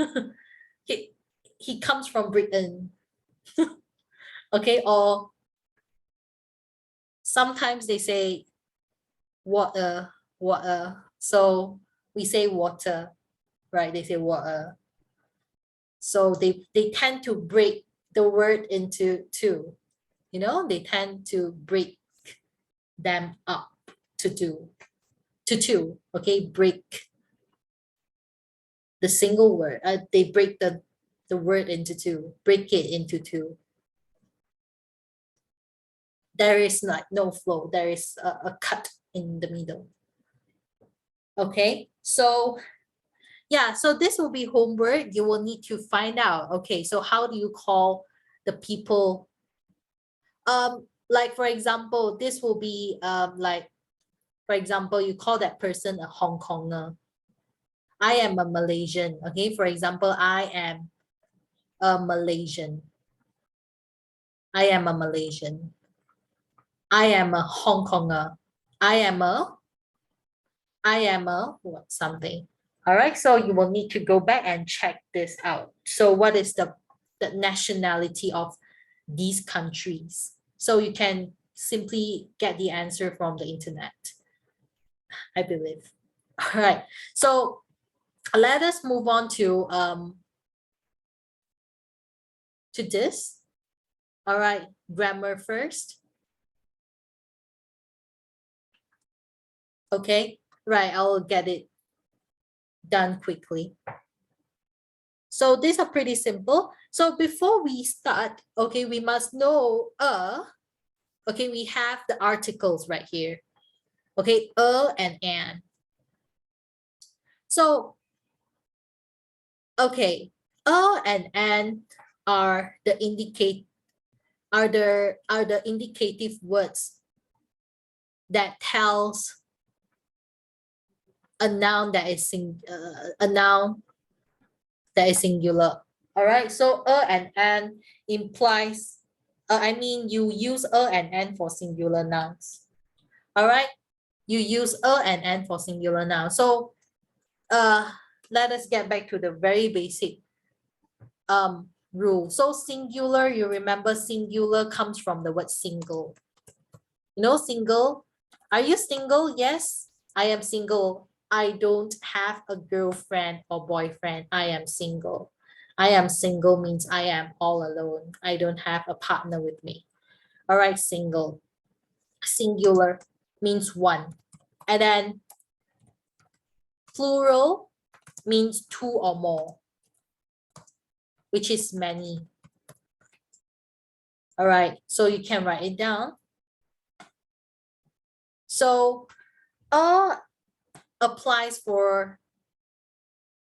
he comes from Britain. Okay, or sometimes they say water, water. So we say water, right? They say water. So they tend to break the word into two. You know, they tend to break them up to two. Okay, break the single word. They break the word into two, break it into two. There is no flow. There is a cut in the middle. Okay, so yeah, so this will be homework. You will need to find out. Okay, so how do you call the people? Like for example, this will be like, for example, you call that person a Hong Konger. I am a Malaysian. Okay, for example, I am a Malaysian. I am a Malaysian. I am a Hong Konger. I am a what something. All right, so you will need to go back and check this out. So what is the nationality of these countries? So you can simply get the answer from the internet, I believe. All right, so let us move on to this. All right, grammar first. Okay, right, I'll get it done quickly. So these are pretty simple. So before we start, okay, we must know okay, we have the articles right here. Okay, and an. So, okay, and an are the indicative words that tells a noun that is singular. All right, so and an implies I mean you use and an for singular nouns. All right, you use and an for singular nouns. So let us get back to the very basic rule. So singular, you remember singular comes from the word single. You know, single. Are you single? Yes, I am single. I don't have a girlfriend or boyfriend. I am single. I am single means I am all alone. I don't have a partner with me. All right, single. Singular means one. And then plural means two or more, which is many. All right, so you can write it down. So applies for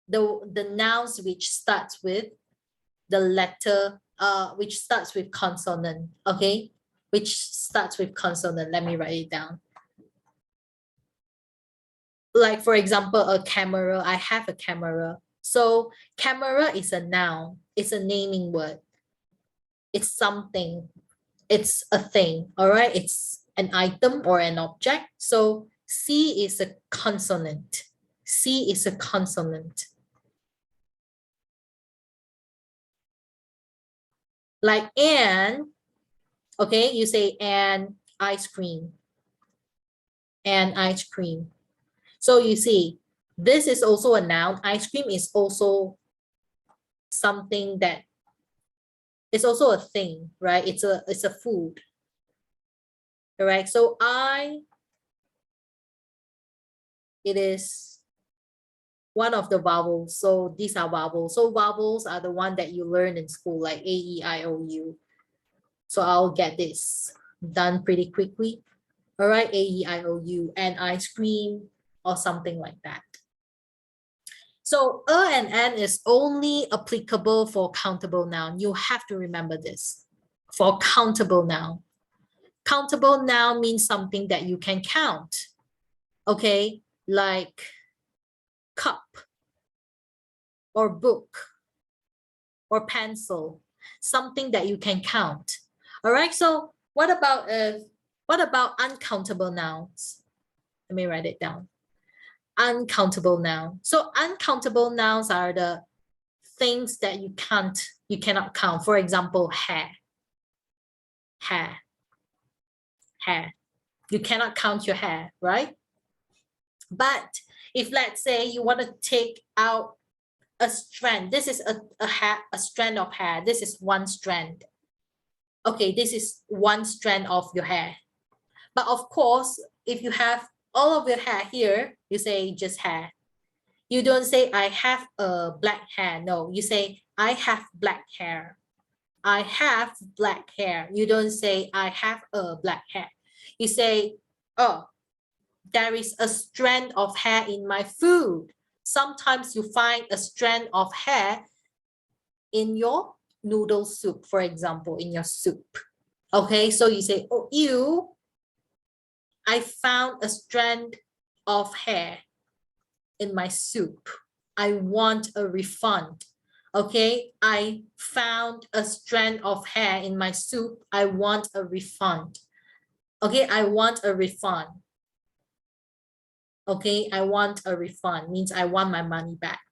the nouns which starts with the letter which starts with consonant. Okay, which starts with consonant. Let me write it down. Like for example, a camera. I have a camera. So camera is a noun. It's a naming word. It's something. It's a thing. All right, it's an item or an object. So C is a consonant. C is a consonant. Like an, okay, you say an ice cream. An ice cream. So you see, this is also a noun. Ice cream is also something that is also a thing, right? It's a food. Correct. So it is one of the vowels. So these are vowels. So vowels are the one that you learn in school, like A, E, I, O, U. So I'll get this done pretty quickly. All right, A, E, I, O, U, and ice cream or something like that. So and an is only applicable for countable noun. You have to remember this. For countable noun. Countable noun means something that you can count. Okay, like cup or book or pencil, something that you can count. All right, so what about uncountable nouns? Let me write it down. Uncountable noun. So uncountable nouns are the things that you cannot count. For example, hair. Hair. Hair. You cannot count your hair, right? But if let's say you want to take out a strand, this is a strand of hair. This is one strand. Okay, this is one strand of your hair. But of course, if you have all of your hair here, you say just hair. You don't say I have a black hair. No, you say I have black hair. I have black hair. You don't say I have a black hair. You say, oh, there is a strand of hair in my food. Sometimes you find a strand of hair in your noodle soup, for example, in your soup. Okay, so you say, oh, ew, I found a strand of hair in my soup. I want a refund. Okay, I found a strand of hair in my soup. I want a refund. Okay, I want a refund. Okay, I want a refund means I want my money back.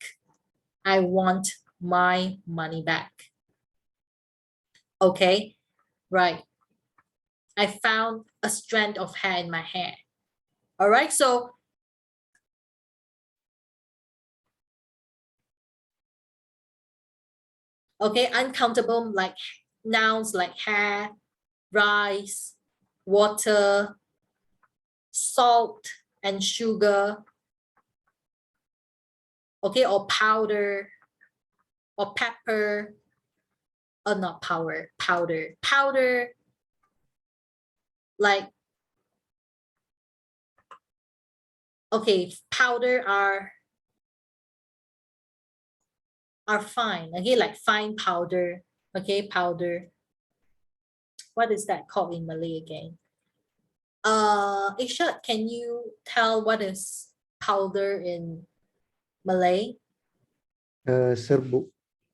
I want my money back. Okay, right. I found a strand of hair in my hair. All right, so okay, uncountable like nouns like hair, rice, water, salt and sugar. Okay, or powder or pepper. Not powder, powder. Like, okay, powder are fine. Okay, like fine powder. Okay, powder. What is that called in Malay again? Isha, can you tell what is powder in Malay? Serbuk.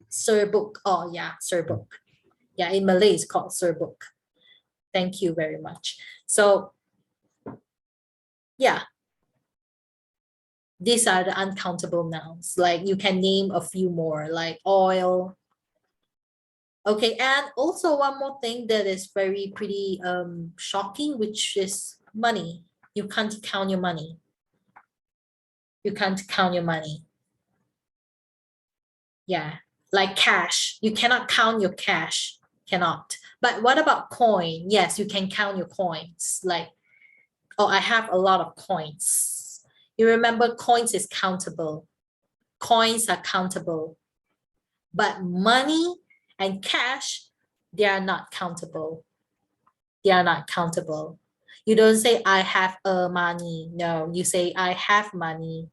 Serbuk. Oh yeah, serbuk. Yeah, in Malay it's called serbuk. Thank you very much. So yeah, these are the uncountable nouns. Like you can name a few more, like oil. Okay, and also one more thing that is very pretty shocking, which is money. You can't count your money. You can't count your money. Yeah, like cash. You cannot count your cash. Cannot. But what about coin? Yes, you can count your coins. Like, oh, I have a lot of coins. You remember coins is countable. Coins are countable. But money and cash, they are not countable. They are not countable. You don't say I have a money. No, you say I have money.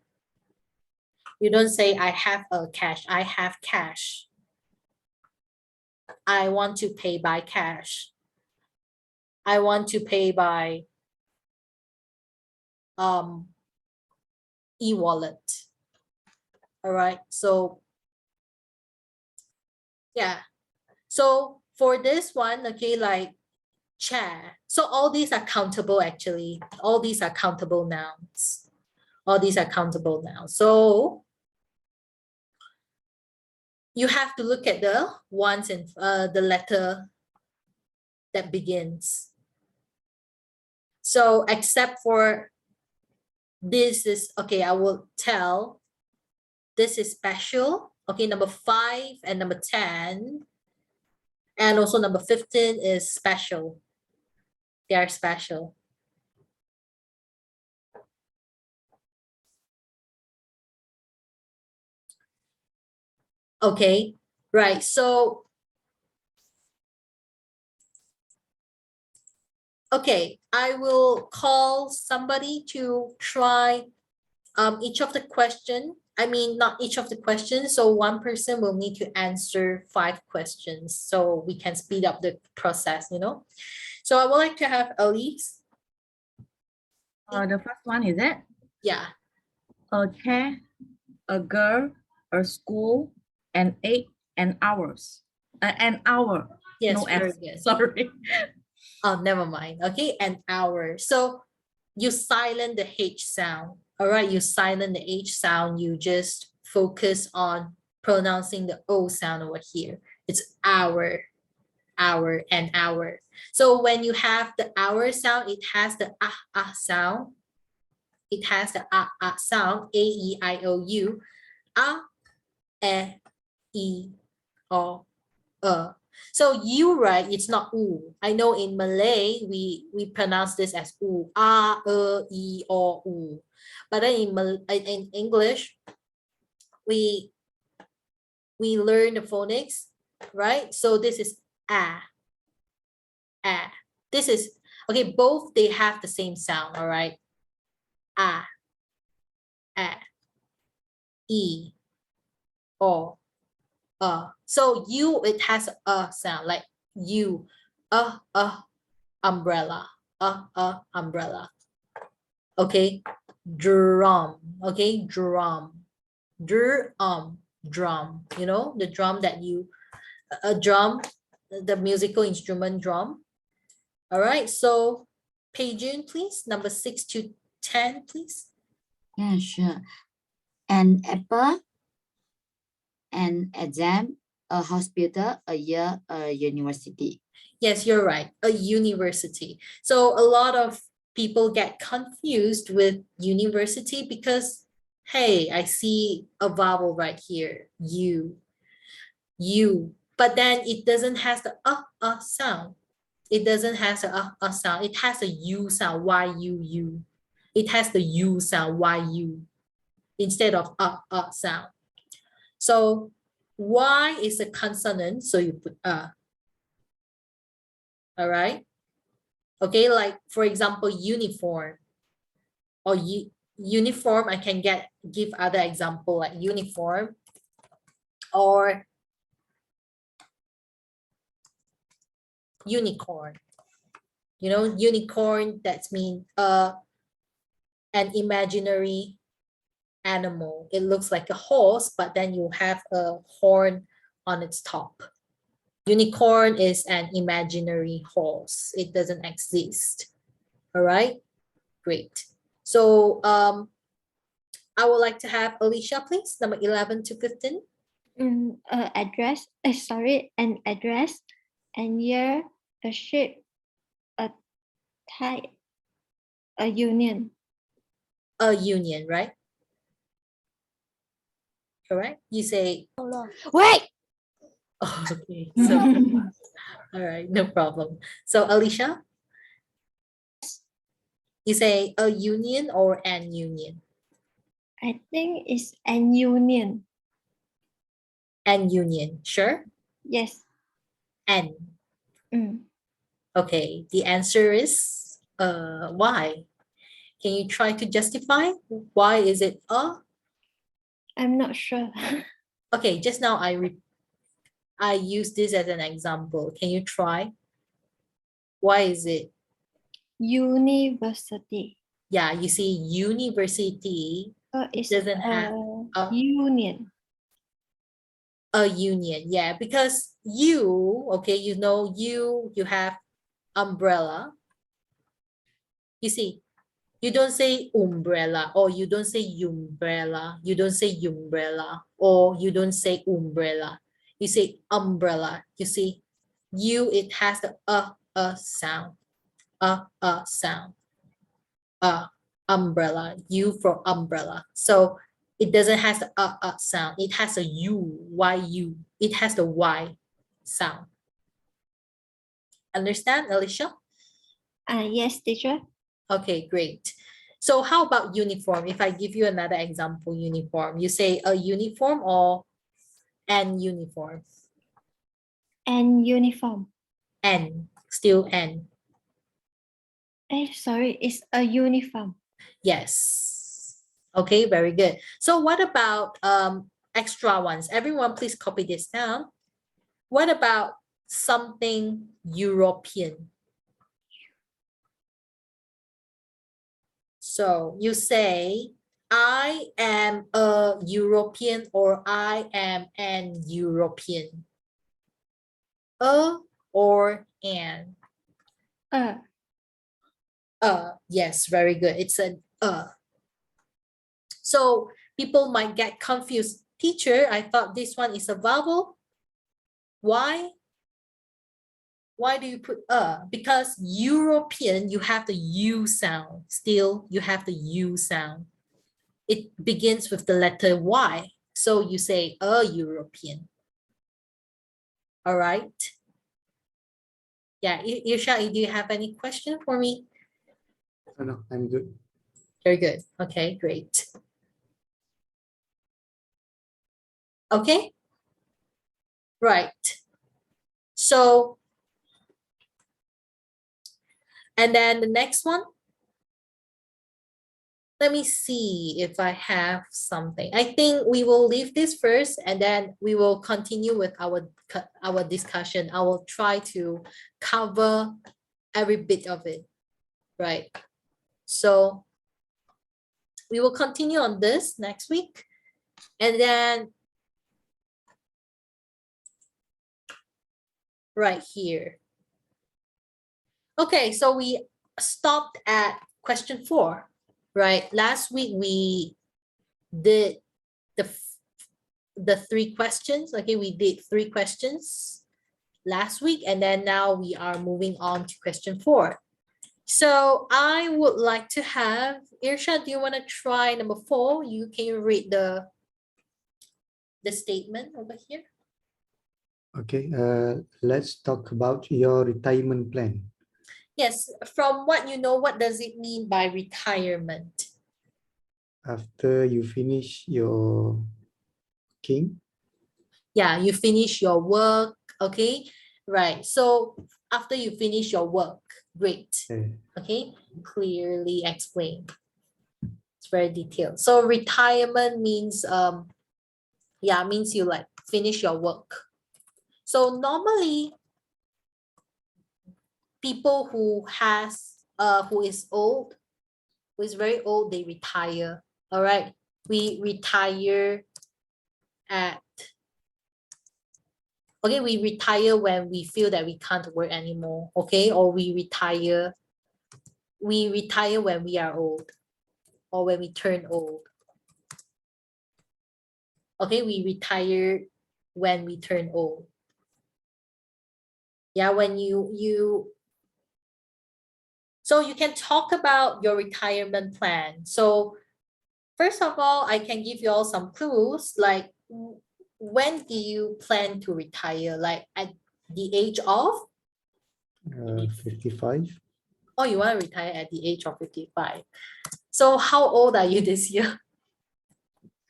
You don't say I have a cash. I have cash. I want to pay by cash. I want to pay by e-wallet. All right, so yeah. So for this one, okay, like chair. So all these are countable actually. All these are countable nouns. All these are countable nouns. So you have to look at the ones in the letter that begins. So except for this is, okay, I will tell this is special. Okay, number 5 and number 10. And also number 15 is special. They are special. Okay, right. So, okay, I will call somebody to try each of the question. I mean, not each of the questions. So one person will need to answer 5 questions so we can speed up the process, you know. So I would like to have Elise. The first one is it? Yeah. A chair, a girl, a school, an 8, and hours. An hour. Yes, No very S. good. Sorry. Oh, never mind. Okay, an hour. So you silent the H sound. All right, you silent the H sound. You just focus on pronouncing the O sound over here. It's hour, hour, and hour. So when you have the hour sound, it has the sound. It has the sound, A-E-I-O-U, E, O, So you, right, it's not U. I know in Malay, we pronounce this as U, E, O, U. But then in English, we learn the phonics, right? So this is a. This is, okay, both they have the same sound, all right? a, e, o, so you, it has a sound like you, umbrella, umbrella. Okay, drum. Okay, drum, drum. You know the drum that you, a drum, the musical instrument drum. All right, so Pei-Jun, please, number 6 to 10, please. Yeah, sure. An apple, an exam, a hospital, a year, a university. Yes, you're right. A university. So a lot of people get confused with university because, hey, I see a vowel right here, you. But then it doesn't have the sound. It doesn't have the sound. It has a u sound, y-u-u. It has the u sound, y-u, instead of sound. So y is a consonant, so you put all right? Okay, like for example, uniform or uniform, I can give other example like uniform or unicorn. You know, unicorn, that's mean an imaginary animal. It looks like a horse, but then you have a horn on its top. Unicorn is an imaginary horse. It doesn't exist. All right, great. So I would like to have Alicia, please, number 11 to 15. Address, sorry, an address, and year, a ship, a tie, a union. A union, right? Correct? You say, Wait. oh, okay. So, all right, no problem. So, Alicia, you say a union or an union? I think it's an union. An union, sure? Yes. An. Mm. Okay, the answer is why? Can you try to justify why is it a? I'm not sure. Okay, just now I used this as an example. Can you try? Why is it? University. Yeah, you see, university It's doesn't have a union. union. Yeah, because you, okay, you know, you have umbrella. You see, you don't say umbrella, or you don't say umbrella, you don't say umbrella, or you don't say umbrella. You say umbrella. You see, you, it has the sound, sound, umbrella, U for umbrella. So it doesn't have the sound. It has a U, Y-U. It has the Y sound. Understand, Alicia? Yes, teacher. Okay, great. So how about uniform? If I give you another example, uniform, you say a uniform or an uniform? And uniform. N, still N. Sorry, it's a uniform. Yes. Okay, very good. So what about extra ones? Everyone, please copy this down. What about something European? So you say, I am a European or I am an European. A or an? Yes, very good. It's an So people might get confused. Teacher, I thought this one is a vowel. Why? Why do you put a? Because European, you have the U sound. Still, you have the U sound. It begins with the letter Y. So you say a European. All right. Yeah, Irsha, do you have any question for me? Oh, no, I'm good. Very good. Okay, great. Okay. Right. So, and then the next one. let me see if I have something. I think we will leave this first and then we will continue with our discussion. I will try to cover every bit of it, right? So we will continue on this next week. And then right here. Okay, so we stopped at question 4, right? Last week we did the 3 questions. Okay, we did 3 questions last week, and then now we are moving on to question 4. So I would like to have Irshad, do you want to try number 4? Can you read the statement over here? Okay, let's talk about your retirement plan. Yes, from what you know, what does it mean by retirement? After you finish your working, Yeah, you finish your work, okay? Right, so after you finish your work, great, okay? Clearly explained. It's very detailed. So retirement means, means you like finish your work. So normally, people who is old, who is very old, they retire. All right, we retire we retire when we feel that we can't work anymore, okay? Or we retire when we are old or when we turn old. Okay, we retire when we turn old. Yeah, when so you can talk about your retirement plan. So first of all, I can give you all some clues, like when do you plan to retire? Like at the age of? 55. Oh, you want to retire at the age of 55. So how old are you this year?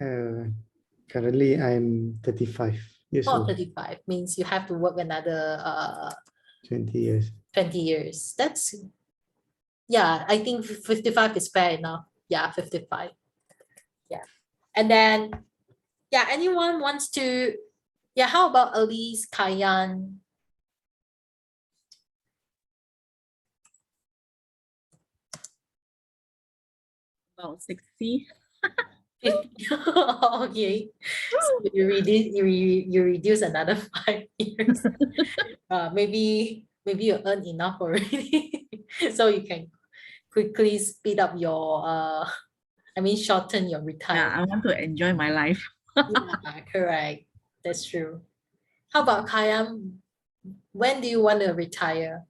Currently, I'm 35 years Oh, old. 35 means you have to work another 20 years. 20 years. That's, yeah, I think 55 is fair enough. Yeah, 55. Yeah. And then, yeah, anyone wants to, yeah, how about Elise, Kayan? About 60. 50. Okay. So you reduce another 5 years. Maybe you earn enough already. So you can quickly speed up your shorten your Yeah, retirement. I want to enjoy my life. Yeah, correct. That's true. How about Kayam? When do you want to retire?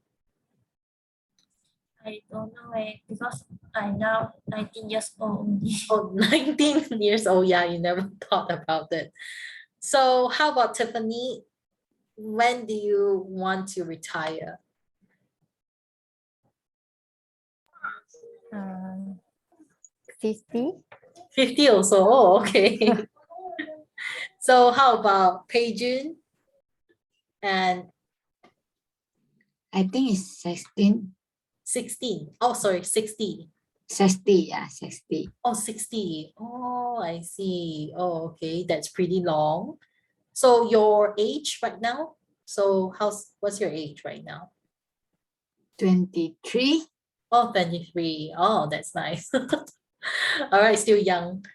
I don't know because I'm now 19 years old only. Oh, 19 years old. Yeah, you never thought about it. So how about Tiffany? When do you want to retire? 50. 50 also. Oh, okay. So how about Peijun? And I think it's 16, 16. Oh, sorry, 60. 60, yeah, 60. Oh, 60. Oh, I see. Oh, okay. That's pretty long. So your age right now? So what's your age right now? 23. Oh, 23. Oh, that's nice. All right, still young.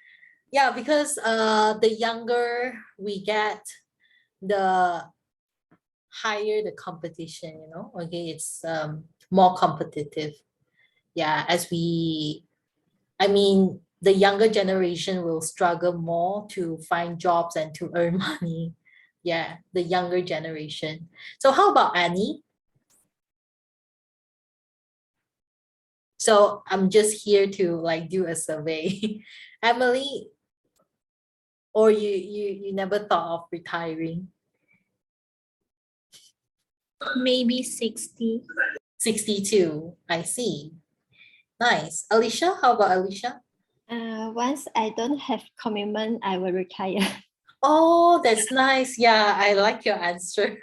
Yeah, because the younger we get, the higher the competition, you know. Okay, it's more competitive. Yeah, the younger generation will struggle more to find jobs and to earn money. Yeah, the younger generation. So how about Annie? So I'm just here to like do a survey. Emily, or you never thought of retiring? Maybe 60. 62. I see. Nice. Alicia, how about Alicia? Once I don't have commitment, I will retire. Oh, that's nice. Yeah, I like your answer.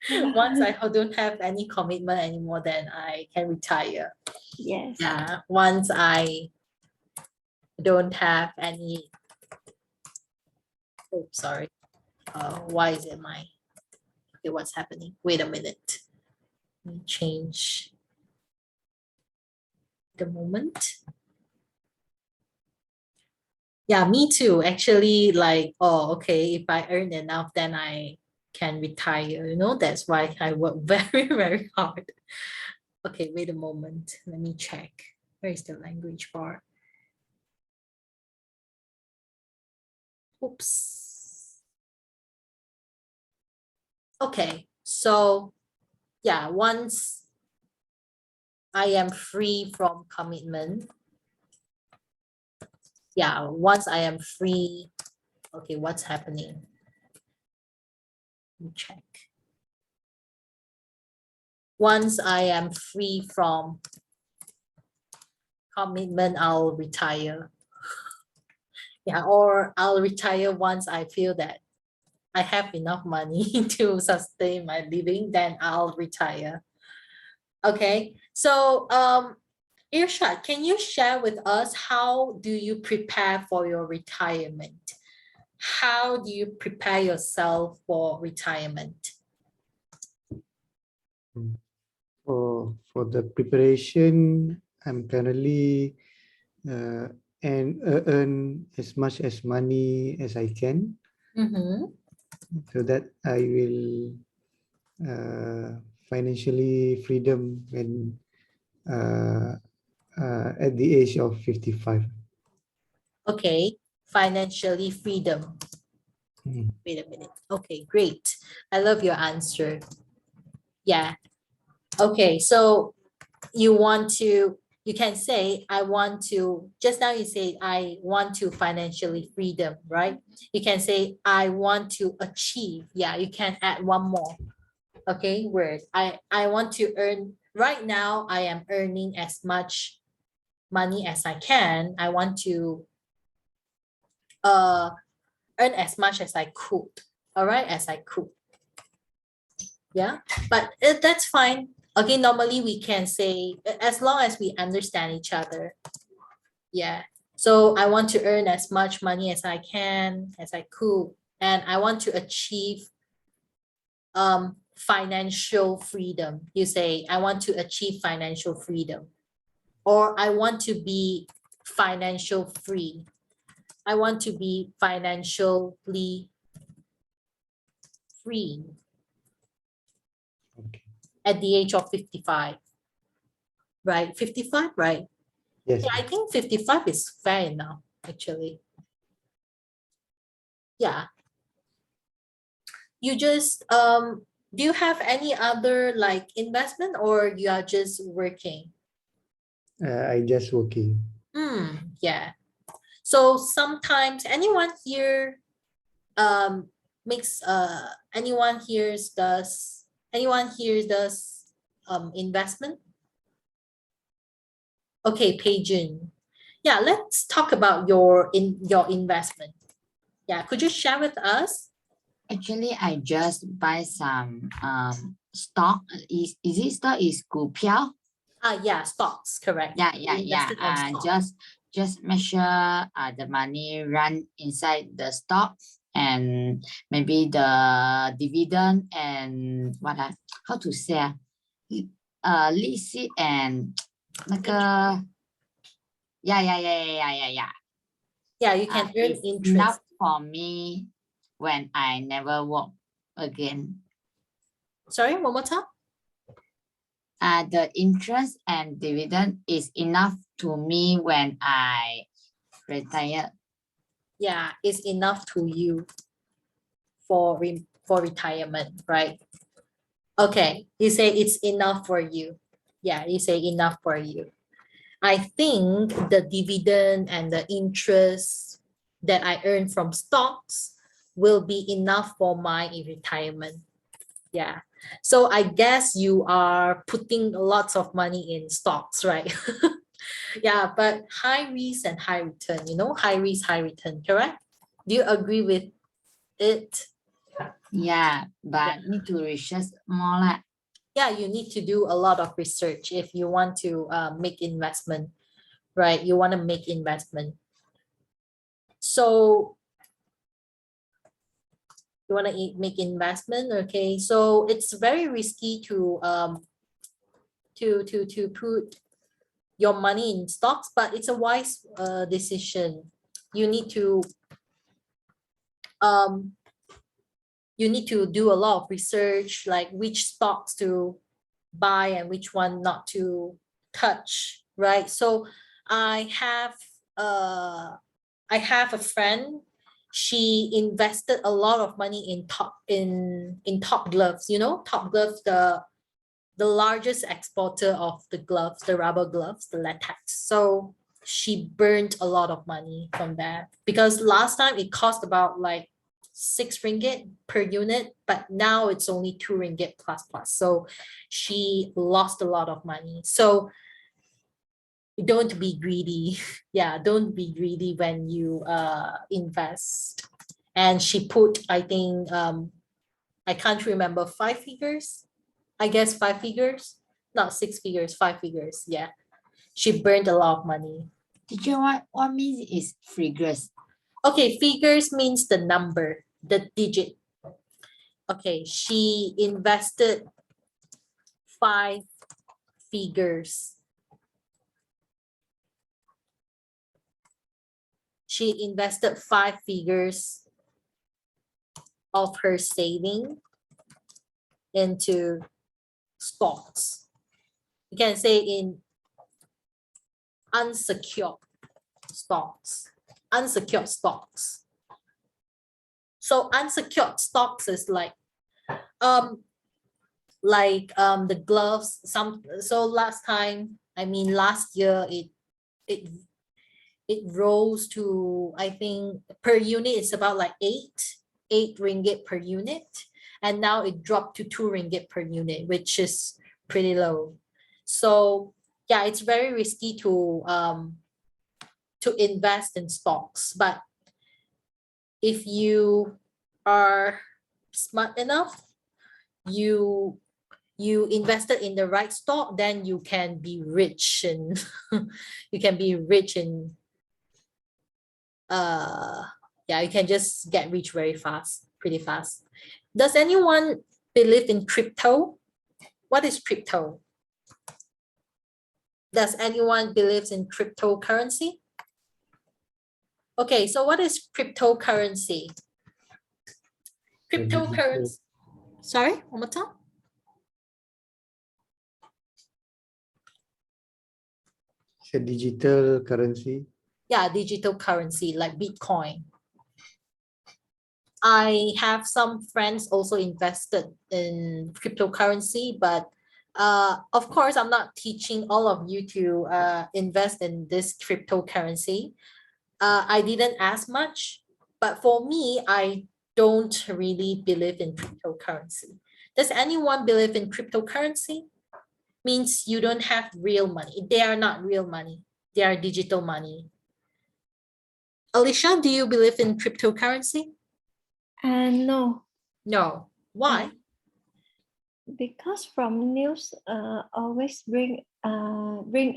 Once I don't have any commitment anymore, then I can retire. Yes. Yeah, once I don't have any. Oh, sorry. Why is it my? Okay, what's happening? Wait a minute. Let me change the moment. Yeah, me too. Actually, like, oh, okay, if I earn enough, then I can retire. You know, that's why I work very, very hard. Okay, wait a moment. Let me check. Where is the language bar? Oops. Okay, so yeah, once I am free from commitment. Yeah, once I am free. Okay, what's happening? Let me check. Once I am free from commitment, I'll retire. Yeah, or I'll retire once I feel that I have enough money to sustain my living, then I'll retire. Okay, so Irshad, can you share with us how do you prepare for your retirement? How do you prepare yourself for retirement? For the preparation, I'm currently and earn as much as money as I can, Mm-hmm. so that I will financially freedom when at the age of 55. Okay, financially freedom. Mm. Wait a minute. Okay, great. I love your answer. Yeah. Okay, so you can say, I want to, just now you say, I want to financially freedom, right? You can say, I want to achieve. Yeah, you can add one more. Okay, word. I want to earn, right now, I am earning as much money as I can. I want to earn as much as I could. All right, as I could. Yeah, but that's fine. Okay, normally we can say, as long as we understand each other. Yeah. So I want to earn as much money as I can, as I could, and I want to achieve financial freedom. You say, I want to achieve financial freedom, or I want to be financial free. I want to be financially free Okay. at the age of 55. Right? 55, right? Yes. Yeah, I think 55 is fair enough, actually. Yeah. You just, do you have any other like investment, or you are just working? I just working. Yeah. So sometimes anyone here makes anyone here does investment? Okay, Peijun. Yeah, let's talk about your investment. Yeah, could you share with us? Actually, I just buy some stock. Is it stock? Is 股票? Yeah, stocks, correct. Yeah. You invested on stock. Just make sure the money run inside the stock, and maybe the dividend and what how to say 利息 and 那个 yeah. Yeah, you can earn It's interest. enough for me when I never work again. Sorry, one more time. The interest and dividend is enough to me when I retire. Yeah, it's enough to you for retirement, right? Okay, you say it's enough for you. Yeah, you say enough for you. I think the dividend and the interest that I earn from stocks will be enough for my retirement. Yeah. So I guess you are putting lots of money in stocks, right? Yeah, but high risk and high return, high risk, high return, correct? Do you agree with it? Yeah, but need to research more lah. Yeah, you need to do a lot of research if you want to make investment, right? You want to make investment. So you want to make investment, okay? So it's very risky to put your money in stocks, but it's a wise decision. You need to do a lot of research, like which stocks to buy and which one not to touch, right? So I have a friend. She invested a lot of money in Top Gloves. You know, Top Gloves, the largest exporter of the gloves, the rubber gloves, the latex. So she burned a lot of money from that, because last time it cost about like 6 ringgit per unit, but now it's only 2 ringgit plus. So she lost a lot of money. So don't be greedy. Yeah, don't be greedy when you invest. And she put, I think, I can't remember, 5 figures. I guess 5 figures, not 6 figures, 5 figures. Yeah, she burned a lot of money. Teacher, what means is figures? Okay, figures means the number, the digit. Okay, she invested 5 figures. She invested 5 figures of her saving into stocks. You can say in unsecured stocks. Unsecured stocks. So unsecured stocks is like the gloves. So last year it rose to, I think, per unit it's about like 8 ringgit per unit, and now it dropped to 2 ringgit per unit, which is pretty low. So yeah, it's very risky to invest in stocks, but if you are smart enough, you invested in the right stock, then you can be rich, and you can be rich in you can just get rich very fast, pretty fast. Does anyone believe in crypto? What is crypto? Does anyone believe in cryptocurrency? Okay, so what is cryptocurrency? Cryptocurrency. Sorry, one more time. It's a digital currency. Yeah, digital currency like Bitcoin. I have some friends also invested in cryptocurrency, but of course, I'm not teaching all of you to invest in this cryptocurrency. I didn't ask much, but for me, I don't really believe in cryptocurrency. Does anyone believe in cryptocurrency? Means you don't have real money. They are not real money. They are digital money. Alicia, do you believe in cryptocurrency? No, No. Why? because from news always bring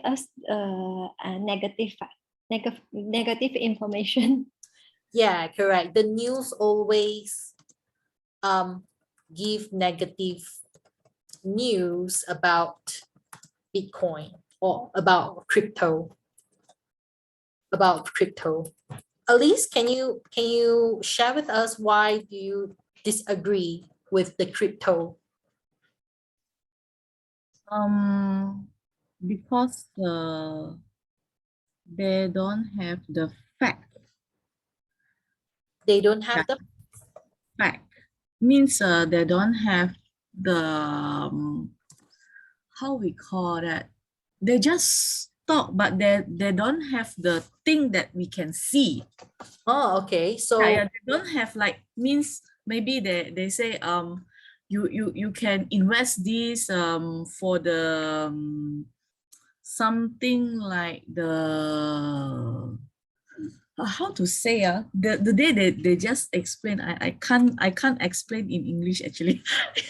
us a negative information. Yeah, correct. The news always give negative news about Bitcoin or about crypto. Elise, can you share with us why do you disagree with the crypto? Because they don't have the fact. They don't have the Fact means they don't have the how we call that. They just talk, but they don't have the thing that we can see. Oh, okay. So Yeah, they don't have like means maybe they say you can invest this for the something like the how to say the day they just explain I can't explain in English actually.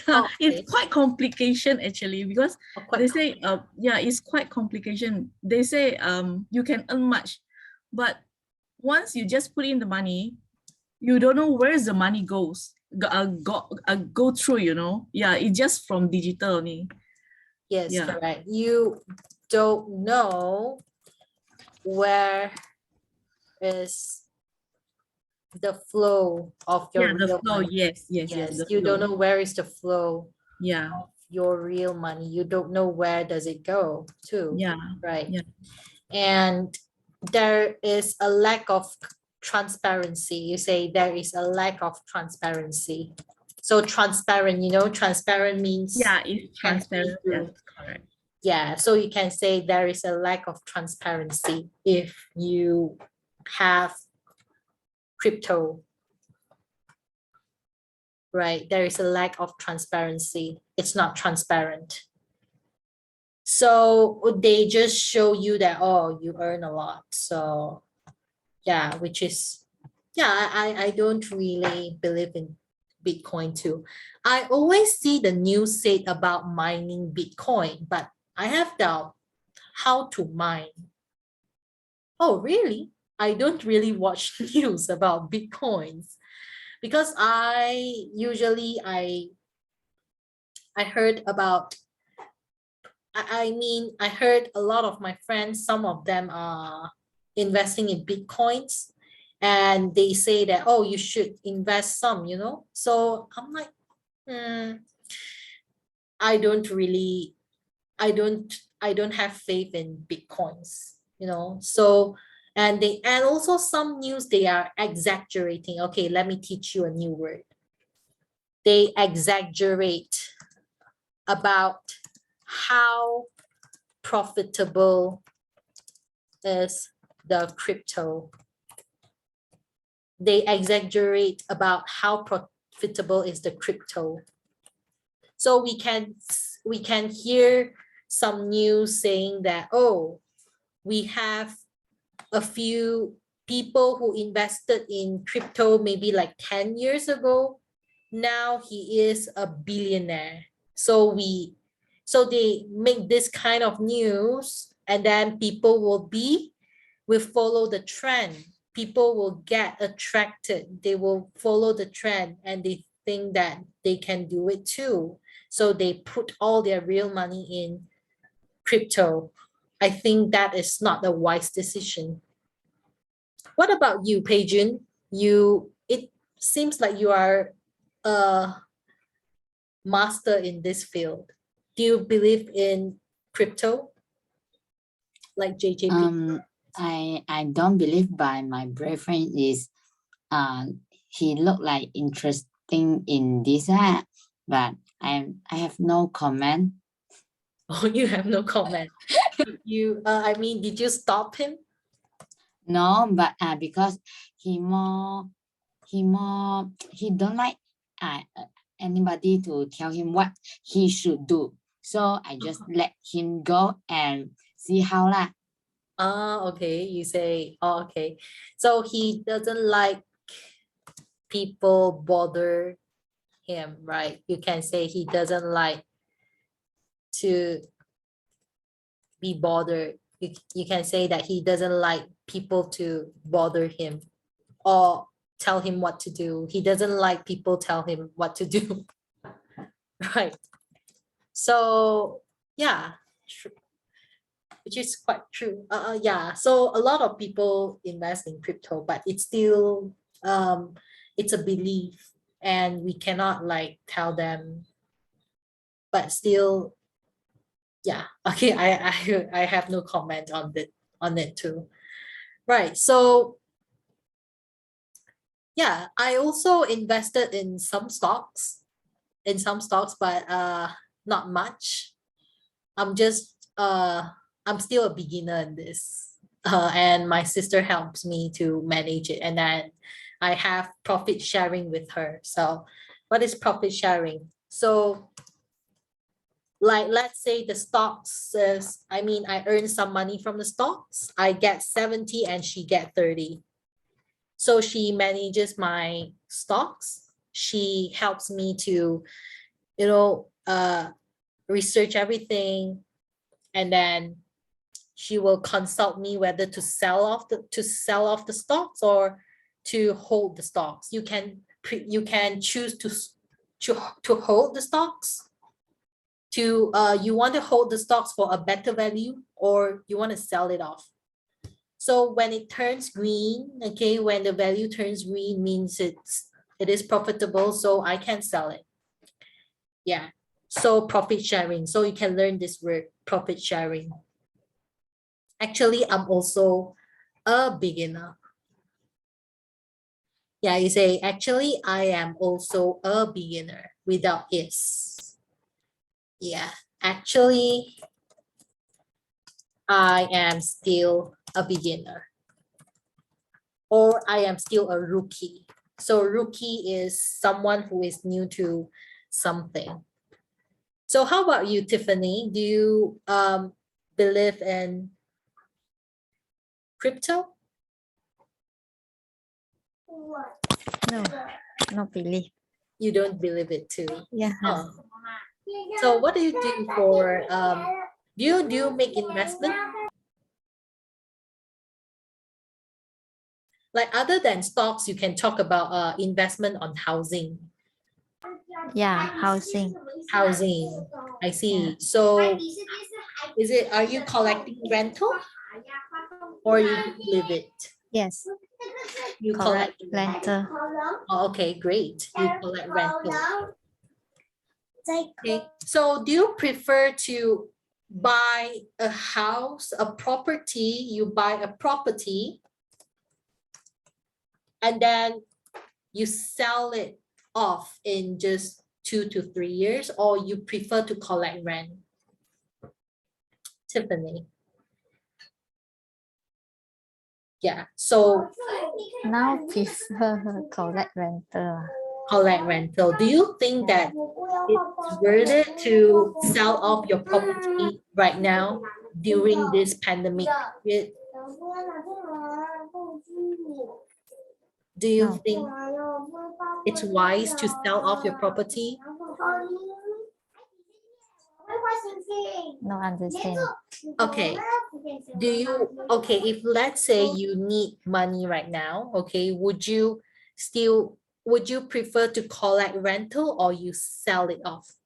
Okay. It's quite complication actually because quite they say yeah, it's quite complication. They say you can earn much, but once you just put in the money, you don't know where's the money go through, you know. Yeah, it's just from digital only. Yes, Yeah. correct. You don't know where is the flow of your Yeah, the real flow. money. Yes, yes, yes. Yes, The you don't flow. know where is the flow Yeah, of your real money. You don't know where does it go to, yeah, right? yeah. And there is a lack of transparency. You say there is a lack of transparency. So transparent, you know, transparent means Yeah, it's can see transparent. through. Yes, correct. Yeah, so you can say there is a lack of transparency if you have crypto. Right, there is a lack of transparency. It's not transparent. So they just show you that, oh, you earn a lot. So yeah, which is, yeah, I don't really believe in Bitcoin too. I always see the news said about mining Bitcoin, but I have doubt how to mine. Oh, really? I don't really watch news about Bitcoins because I heard about I mean, I heard a lot of my friends, some of them are investing in Bitcoins and they say that, oh, you should invest some, you know? So I'm like, I don't really, I don't have faith in Bitcoins, you know? So, and also some news, they are exaggerating. Okay, let me teach you a new word. They exaggerate about how profitable is the crypto. They exaggerate about how profitable is the crypto. So we can hear some news saying that, oh, we have a few people who invested in crypto maybe like 10 years ago. Now he is a billionaire. So they make this kind of news and then people will follow the trend. People will get attracted. They will follow the trend and they think that they can do it too. So they put all their real money in crypto. I think that is not a wise decision. What about you, Peijun? It seems like you are a master in this field. Do you believe in crypto? Like JJP? I don't believe, but my boyfriend is he look like interesting in this, but I have no comment. Oh, you have no comment. I mean, did you stop him? No, but because he don't like anybody to tell him what he should do. So I just let him go and see how lah. Okay. You say, oh, okay. So he doesn't like people bother him, right? You can say he doesn't like to be bothered. You can say that he doesn't like people to bother him or tell him what to do. He doesn't like people tell him what to do. Right. So yeah, which is quite true. Yeah. So a lot of people invest in crypto, but it's still it's a belief, and we cannot like tell them. But still, yeah. Okay. I have no comment on it too. Right. So yeah, I also invested in some stocks, but not much. I'm just I'm still a beginner in this. And my sister helps me to manage it, and then I have profit sharing with her. So what is profit sharing? So like let's say the stocks says, I mean, I earn some money from the stocks. I get 70 and she get 30. So she manages my stocks. She helps me to, research everything. And then she will consult me whether to sell off the stocks or to hold the stocks. You can choose to hold the stocks. You want to hold the stocks for a better value, or you want to sell it off. So when it turns green, okay, when the value turns green means it is profitable, so I can sell it. Yeah. So profit sharing. So you can learn this word, profit sharing. Actually, I'm also a beginner. Yeah, you say, actually, I am also a beginner without is. Yeah, actually, I am still a beginner. Or I am still a rookie. So rookie is someone who is new to something. So how about you, Tiffany? Do you believe in crypto? No, no believe. You don't believe it too. Yeah. Oh. So what do you do for do you make investment? Like other than stocks, you can talk about investment on housing. Yeah, housing. Housing. I see. So are you collecting rental or you live it? Yes, You correct. collect Rental. Oh, okay, great. You collect rental. Okay. So do you prefer to buy a house, a property? You buy a property and then you sell it off in just 2 to 3 years, or you prefer to collect rent? Tiffany. Yeah, so Now prefer collect rental. collect rental. Do you think that it's worth it to sell off your property right now during this pandemic period? Do you No. think it's wise to sell off your property? No understand. Okay. If let's say you need money right now, okay, would you prefer to collect rental or you sell it off?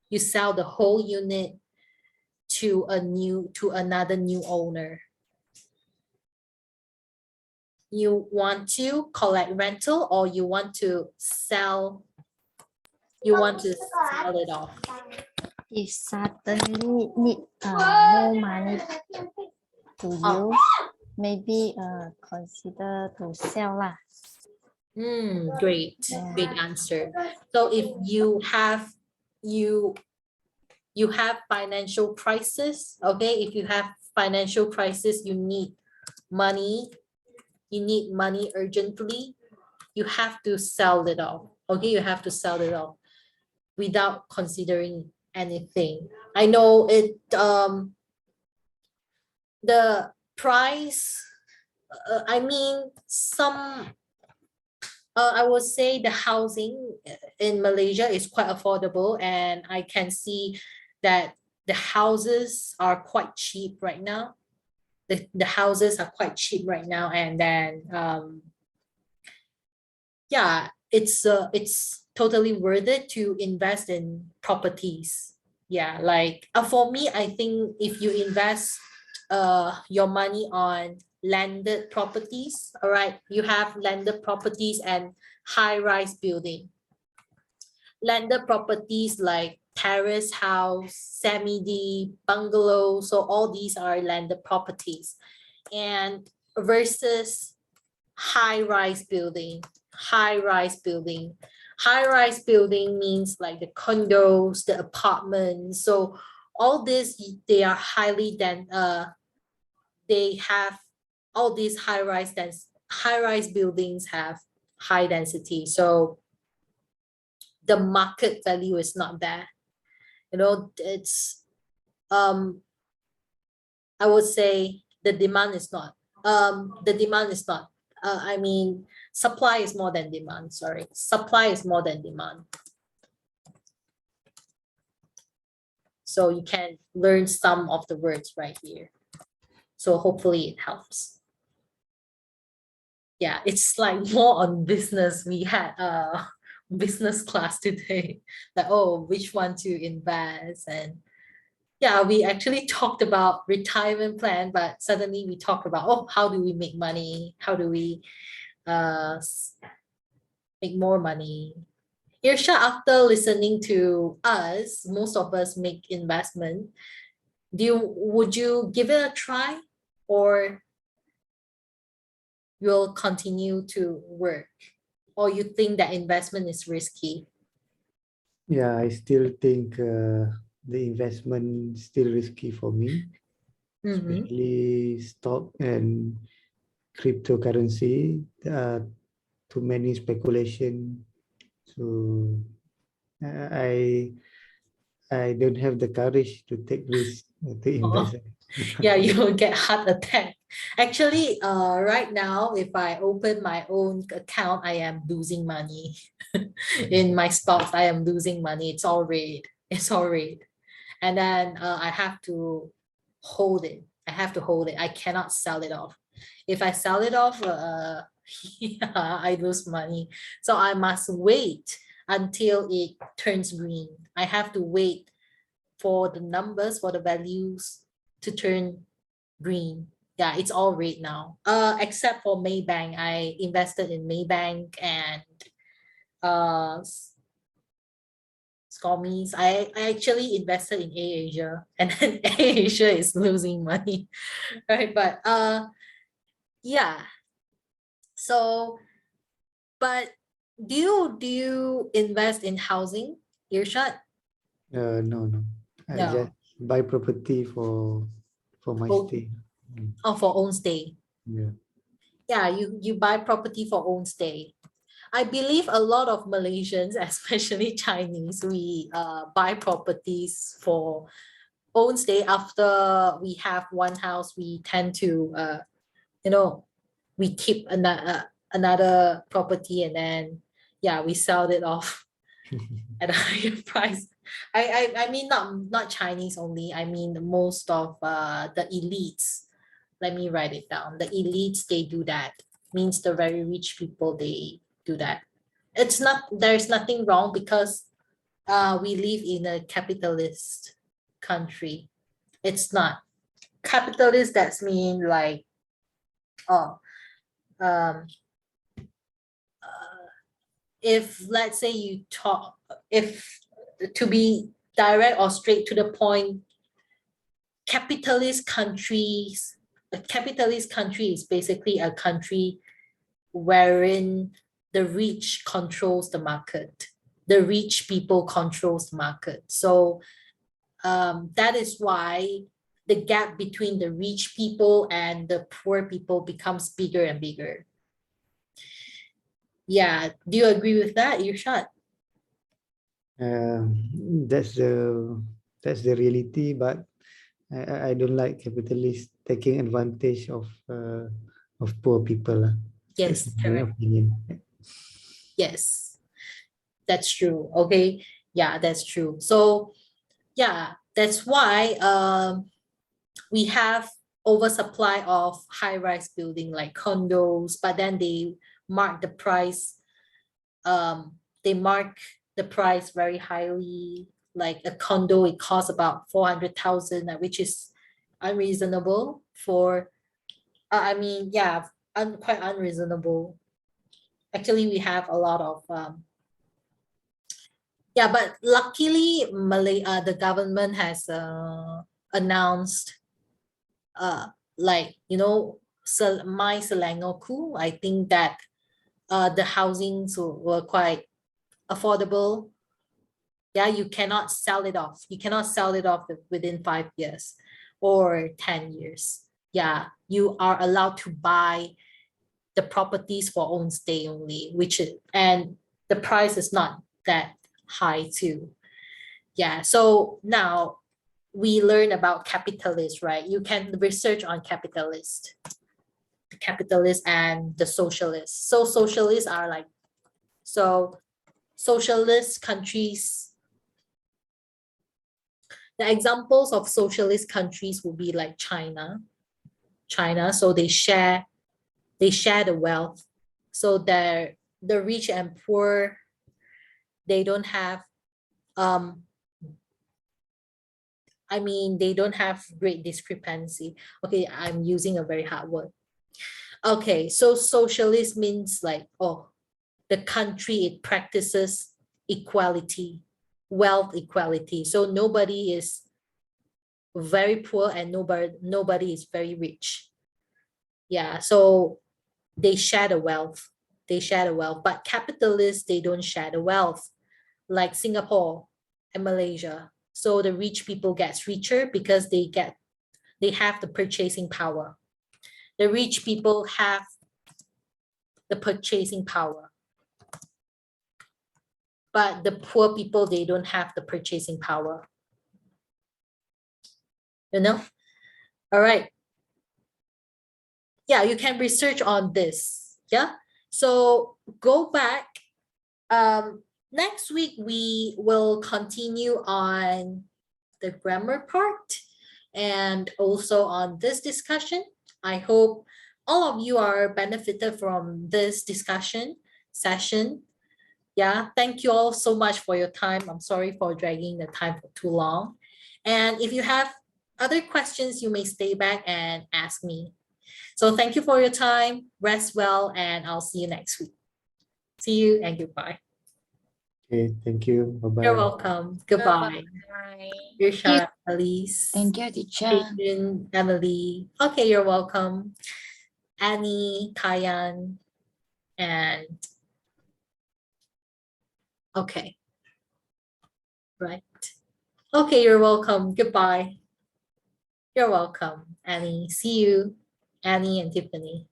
You sell the whole unit to another new owner. You want to collect rental or you want to sell it off? If suddenly need more money to use, maybe consider to sell lah. Great answer. So if you have financial crisis, okay, if you have financial crisis, you need money urgently, you have to sell it off. Okay, you have to sell it off without considering anything. I know it the price, I mean I would say the housing in Malaysia is quite affordable, and I can see that the houses are quite cheap right now. The houses are quite cheap right now, and then yeah, it's totally worth it to invest in properties. Yeah, like for me, I think if you invest your money on landed properties, all right, you have landed properties and high-rise building. Landed properties like terrace house, semi-D, bungalow, so all these are landed properties. And versus high-rise building. High-rise building means like the condos, the apartments. So all this, they are highly they have all these high-rise buildings have high density. So the market value is not there. You know, it's I would say the demand is not. I mean, supply is more than demand. Sorry, supply is more than demand. So you can learn some of the words right here. So hopefully it helps. Yeah, it's like more on business. We had business class today, like, oh, which one to invest. And yeah, we actually talked about retirement plan, but suddenly we talk about, oh, how do we make money? How do we make more money? Irsha, after listening to us, most of us make investment. Would you give it a try, or you'll continue to work, or you think that investment is risky? Yeah, I still think the investment is still risky for me, Mhm. especially stock and cryptocurrency. There are too many speculation. So I I don't have the courage to take risk to invest. Yeah, you will get heart attack. Actually, right now, if I open my own account, I am losing money. In my stocks, I am losing money. It's all red. It's all red. And then I have to hold it. I have to hold it. I cannot sell it off. If I sell it off, yeah, I lose money. So I must wait until it turns green. I have to wait for the numbers, for the values to turn green. Yeah, it's all red now. Except for Maybank. I invested in Maybank and uh Scomies. I actually invested in AirAsia, and then AirAsia is losing money. Right. But yeah. So but do you invest in housing, Irshad? No, no. I just No. buy property for my Oh, stay. Mm, for own stay. yeah. Yeah, you buy property for own stay. I believe a lot of Malaysians, especially Chinese, we buy properties for own stay. After we have one house, we tend to you know we keep another property, and then yeah, we sell it off at a higher price. I mean, not Chinese only. I mean most of the elites. Let me write it down. The elites, they do that. Means the very rich people, they do that. It's not, there's nothing wrong, because we live in a capitalist country. It's not capitalist. That's mean like, oh, um if let's say you talk, if to be direct or straight to the point, capitalist countries, a capitalist country is basically a country wherein the rich controls the market. The rich people controls the market. So that is why the gap between the rich people and the poor people becomes bigger and bigger. Yeah, do you agree with that, Irshad? Um, that's the reality, but I don't like capitalists taking advantage of poor people. That's Yes, my correct. opinion. Yes, that's true. Okay, yeah, that's true. So yeah, that's why we have oversupply of high-rise building like condos, but then mark the price they mark the price very highly. Like a condo, it costs about 400,000, which is unreasonable for I mean, yeah, quite unreasonable. Actually, we have a lot of yeah, but luckily the government has announced like, my Selangor, I think that the housings were quite affordable. Yeah, you cannot sell it off. You cannot sell it off within 5 years or 10 years. Yeah, you are allowed to buy the properties for own stay only, and the price is not that high too. Yeah, so now we learn about capitalists, right? You can research on capitalists, the capitalists and the socialists. So socialists are like, so socialist countries, the examples of socialist countries would be like China. China. So they share the wealth. So the rich and poor, they don't have they don't have great discrepancy. Okay, I'm using a very hard word. Okay, so socialist means like, oh, the country, it practices equality, wealth equality. So nobody is very poor and nobody is very rich. Yeah, so they share the wealth. But capitalists, they don't share the wealth, like Singapore and Malaysia. So the rich people gets richer because they have the purchasing power. The rich people have the purchasing power. But the poor people, they don't have the purchasing power. You know? All right. Yeah, you can research on this. Yeah. So go back. Next week, we will continue on the grammar part and also on this discussion. I hope all of you are benefited from this discussion session. Yeah, thank you all so much for your time. I'm sorry for dragging the time for too long. And if you have other questions, you may stay back and ask me. So thank you for your time. Rest well, and I'll see you next week. See you and goodbye. Okay, thank you. Bye-bye. You're welcome. Goodbye. Irsha, Elise, Thank you, teacher. Adrian, Emily. Okay, you're welcome. Annie, Kayan, and okay. Right. Okay, you're welcome. Goodbye. You're welcome, Annie. See you, Annie and Tiffany.